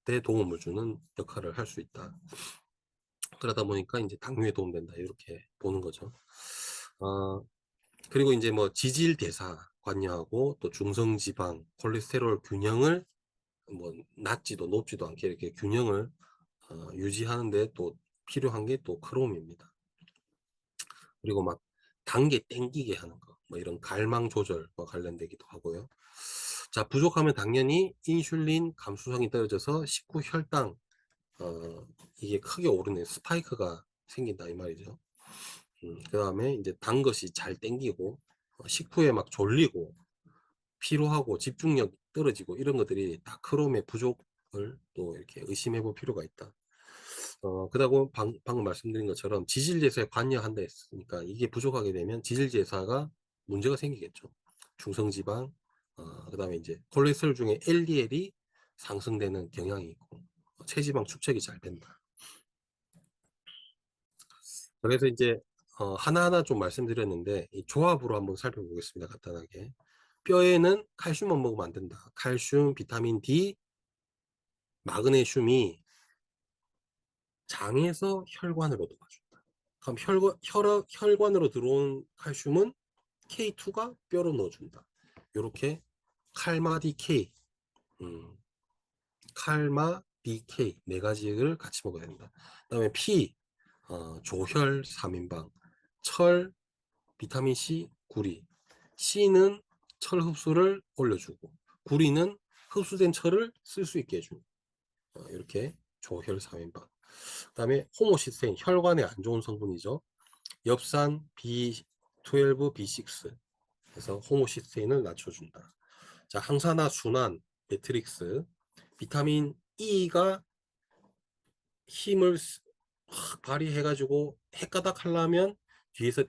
데 도움을 주는 역할을 할 수 있다. 그러다 보니까 이제 당뇨에 도움된다 이렇게 보는 거죠. 어, 그리고 이제 뭐 지질 대사 관여하고 또 중성지방, 콜레스테롤 균형을 뭐 낮지도 높지도 않게 이렇게 균형을 유지하는데 또 필요한 게 또 크롬입니다. 그리고 막 단계 땡기게 하는 거, 뭐 이런 갈망 조절과 관련되기도 하고요. 자, 부족하면 당연히 인슐린 감수성이 떨어져서 식후 혈당, 이게 크게 오르는 스파이크가 생긴다 이 말이죠. 그 다음에 이제 단 것이 잘 땡기고, 식후에 막 졸리고, 피로하고 집중력 떨어지고 이런 것들이 다 크롬의 부족을 또 이렇게 의심해 볼 필요가 있다. 그다고 방금 말씀드린 것처럼 지질제사에 관여한다 했으니까 이게 부족하게 되면 지질제사가 문제가 생기겠죠. 중성지방, 그다음에 이제 콜레스테롤 중에 LDL이 상승되는 경향이 있고 체지방 축적이 잘 된다. 그래서 이제 하나하나 좀 말씀드렸는데 이 조합으로 한번 살펴보겠습니다. 간단하게. 뼈에는 칼슘만 먹으면 안 된다. 칼슘, 비타민 D, 마그네슘이 장에서 혈관으로 도와준다. 그럼 혈관으로 들어온 칼슘은 K2가 뼈로 넣어준다. 이렇게 칼마 DK, 음, 칼마 DK 네 가지를 같이 먹어야 된다. 그다음에 P, 조혈 3인방, 철, 비타민 C, 구리. C는 철 흡수를 올려주고, 구리는 흡수된 철을 쓸 수 있게 해주고, 이렇게 조혈 3인방. 그다음에 호모시스테인, 혈관에 안 좋은 성분이죠. 엽산 B12, B6. 그래서 호모시스테인을 낮춰준다. 자, 항산화 순환, 매트릭스, 비타민 E가 힘을 확 발휘해가지고 핵가닥 하려면 뒤에서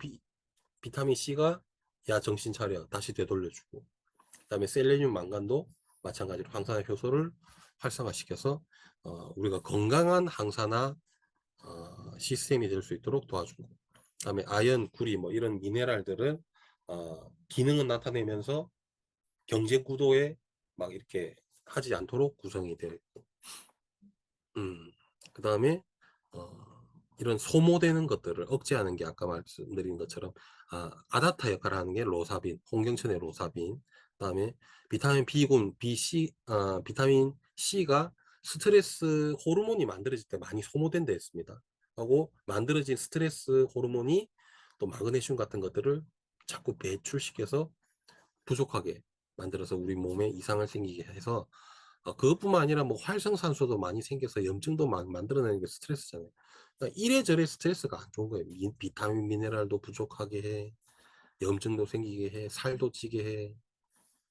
비타민 C가 야 정신 차려 다시 되돌려주고, 그다음에 셀레늄 망간도 마찬가지로 항산화 효소를 활성화시켜서 우리가 건강한 항산화 시스템이 될 수 있도록 도와주고, 그다음에 아연, 구리 뭐 이런 미네랄들은 기능은 나타내면서 경쟁 구도에 막 이렇게 하지 않도록 구성이 되어 있고, 그다음에 이런 소모되는 것들을 억제하는 게 아까 말씀드린 것처럼 아다타 역할을 하는 게 로사빈, 홍경천의 로사빈, 그다음에 비타민 B군, BC, 비타민 C가 스트레스 호르몬이 만들어질 때 많이 소모된다 했습니다. 하고 만들어진 스트레스 호르몬이 또 마그네슘 같은 것들을 자꾸 배출시켜서 부족하게 만들어서 우리 몸에 이상을 생기게 해서 그것뿐만 아니라 뭐 활성산소도 많이 생겨서 염증도 만들어내는 게 스트레스잖아요. 그러니까 이래저래 스트레스가 안 좋은 거예요. 비타민, 미네랄도 부족하게 해, 염증도 생기게 해, 살도 찌게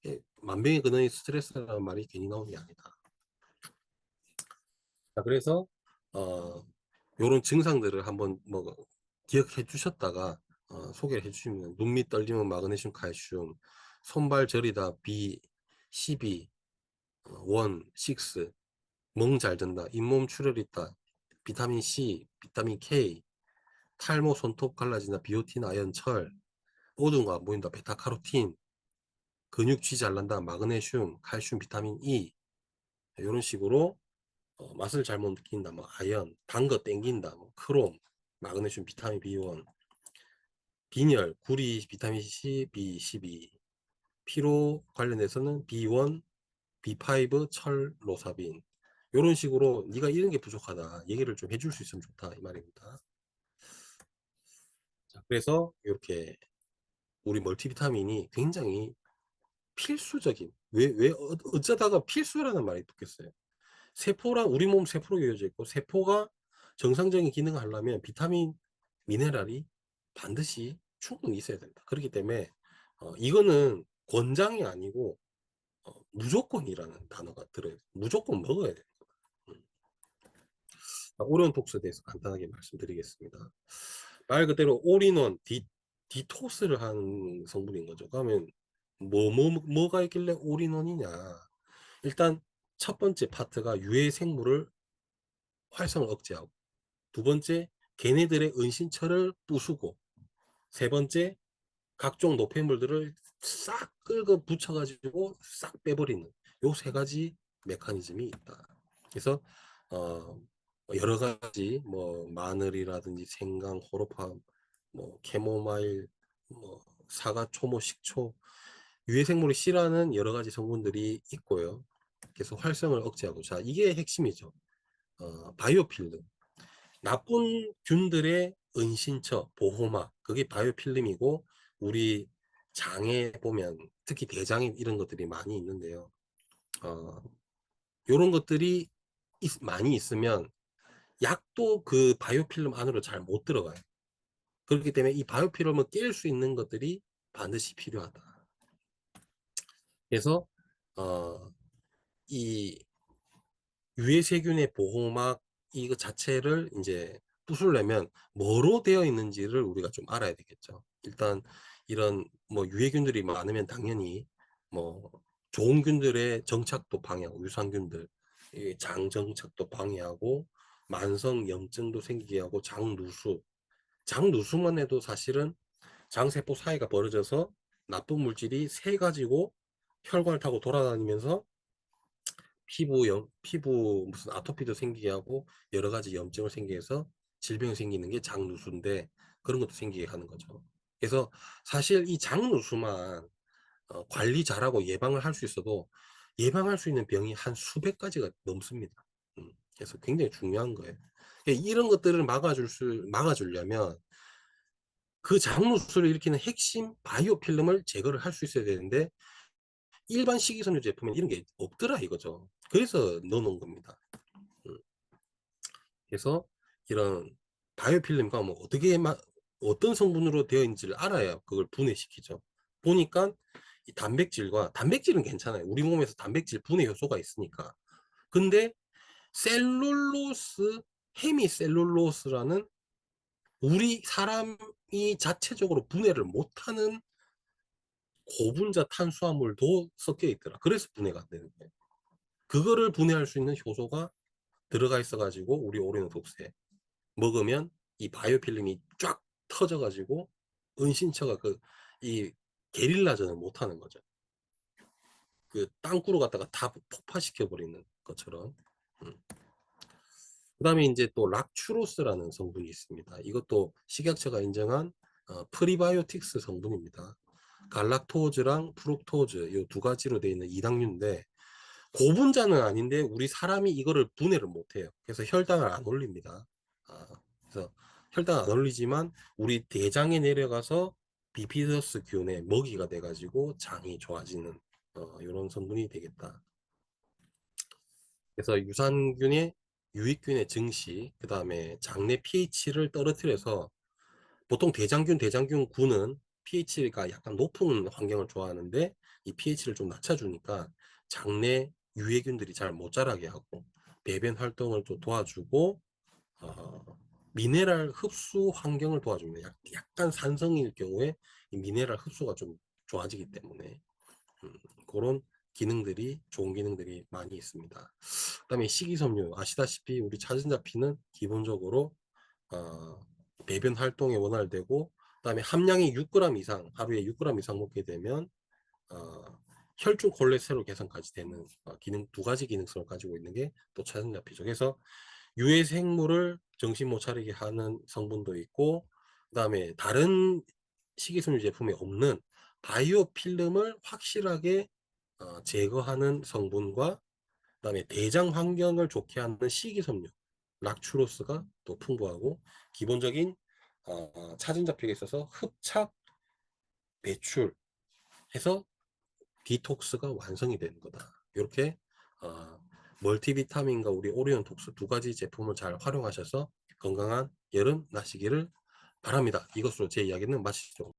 해. 만병의 근원이 스트레스라는 말이 괜히 나오는 게 아니다. 자, 그래서 요런 증상들을 한번 뭐 기억해 주셨다가 소개를 해 주시면 눈밑 떨리면 마그네슘 칼슘, 손발 저리다 B12, 1, 6, 멍 잘 든다, 잇몸 출혈 있다, 비타민 C, 비타민 K, 탈모 손톱 갈라진다, 비오틴, 아연, 철, 오둔가 안 보인다, 베타카로틴, 근육 쥐 잘난다, 마그네슘, 칼슘, 비타민 E 이런 식으로 맛을 잘못 느낀다, 뭐 아연, 단 거 땡긴다, 뭐 크롬, 마그네슘, 비타민 B1, 빈혈, 구리, 비타민 C, B12, 피로 관련해서는 B1, B5, 철, 로사빈 이런 식으로 네가 이런 게 부족하다 얘기를 좀 해줄 수 있으면 좋다 이 말입니다. 자, 그래서 이렇게 우리 멀티비타민이 굉장히 필수적인 왜 어쩌다가 필수라는 말이 붙겠어요. 세포랑 우리 몸 세포로 이어져 있고 세포가 정상적인 기능을 하려면 비타민, 미네랄이 반드시 충분히 있어야 된다. 그렇기 때문에 이거는 권장이 아니고 무조건이라는 단어가 들어요. 무조건 먹어야 돼요. 음. 오리온톡스에 대해서 간단하게 말씀드리겠습니다. 말 그대로 올인원 디톡스를 한 성분인 거죠. 그러면 뭐가 있길래 올인원이냐? 일단 첫 번째 파트가 유해 생물을 활성을 억제하고, 두 번째 걔네들의 은신처를 부수고, 세 번째 각종 노폐물들을 싹 긁어 붙여가지고 싹 빼버리는 요 세 가지 메커니즘이 있다. 그래서 어, 여러 가지 뭐 마늘이라든지 생강, 호로파, 뭐 캐모마일, 뭐 사과, 초모, 식초 유해생물이 싫어하는 여러 가지 성분들이 있고요. 그래서 활성을 억제하고 자 이게 핵심이죠. 바이오필름 나쁜 균들의 은신처 보호막 그게 바이오필름이고 우리 장에 보면 특히 대장에 이런 것들이 많이 있는데요. 이런 것들이 많이 있으면 약도 그 바이오필름 안으로 잘 못 들어가요. 그렇기 때문에 이 바이오필름을 깰 수 있는 것들이 반드시 필요하다. 그래서 이 유해세균의 보호막 이거 자체를 이제 부수려면 뭐로 되어 있는지를 우리가 좀 알아야 되겠죠. 일단 이런 뭐 유해균들이 많으면 당연히 뭐 좋은 균들의 정착도 방해하고 유산균들 장 정착도 방해하고 만성 염증도 생기게 하고 장누수만 해도 사실은 장세포 사이가 벌어져서 나쁜 물질이 새 가지고 혈관을 타고 돌아다니면서 피부 무슨 아토피도 생기게 하고 여러 가지 염증을 생기게 해서 질병이 생기는 게 장누수인데 그런 것도 생기게 하는 거죠. 그래서 사실 이 장누수만 관리 잘하고 예방을 할 수 있어도 예방할 수 있는 병이 한 수백 가지가 넘습니다. 그래서 굉장히 중요한 거예요. 이런 것들을 막아주려면 그 장누수를 일으키는 핵심 바이오 필름을 제거를 할 수 있어야 되는데 일반 식이섬유 제품에 이런 게 없더라 이거죠. 그래서 넣어놓은 겁니다. 그래서 이런 바이오필름과 뭐 어떤 성분으로 되어 있는지를 알아야 그걸 분해시키죠. 보니까 이 단백질은 괜찮아요. 우리 몸에서 단백질 분해 효소가 있으니까. 근데 셀룰로스, 헤미셀룰로스라는 우리 사람이 자체적으로 분해를 못하는 고분자 탄수화물도 섞여 있더라. 그래서 분해가 안 되는 거예요. 그거를 분해할 수 있는 효소가 들어가 있어가지고 우리 오리노독스에 먹으면 이 바이오필름이 쫙 터져가지고 은신처가 이 게릴라전을 못하는 거죠. 그 땅굴을 갖다가 다 폭파시켜 버리는 것처럼. 음. 그다음에 이제 또 락추로스라는 성분이 있습니다. 이것도 식약처가 인정한 프리바이오틱스 성분입니다. 갈락토즈랑 프룩토즈 이 두 가지로 되어 있는 이당류인데 고분자는 아닌데 우리 사람이 이거를 분해를 못해요. 그래서 혈당을 안 올립니다. 그래서 혈당 안 올리지만 우리 대장에 내려가서 비피더스균의 먹이가 돼가지고 장이 좋아지는 이런 성분이 되겠다. 그래서 유산균의 유익균의 증시, 그 다음에 장내 pH를 떨어뜨려서 보통 대장균 pH가 약간 높은 환경을 좋아하는데 이 pH를 좀 낮춰주니까 장내 유해균들이 잘 못 자라게 하고 배변 활동을 또 도와주고 미네랄 흡수 환경을 도와줍니다. 약간 산성일 경우에 이 미네랄 흡수가 좀 좋아지기 때문에 그런 기능들이 좋은 기능들이 많이 있습니다. 그다음에 식이섬유 아시다시피 우리 차전자피는 기본적으로 배변 활동에 원활되고 그다음에 함량이 6g 이상 하루에 6g 이상 먹게 되면 혈중 콜레스테롤 개선까지 되는 기능 두 가지 기능성을 가지고 있는 게 또 차전자피죠. 그래서 유해 생물을 정신 못 차리게 하는 성분도 있고 그다음에 다른 식이섬유 제품에 없는 바이오 필름을 확실하게 제거하는 성분과 그다음에 대장 환경을 좋게 하는 식이섬유 락추로스가 또 풍부하고 기본적인 차전자피에 있어서 흡착 배출해서 디톡스가 완성이 되는 거다. 이렇게 멀티비타민과 우리 오리온 톡스 두 가지 제품을 잘 활용하셔서 건강한 여름 나시기를 바랍니다. 이것으로 제 이야기는 마치죠.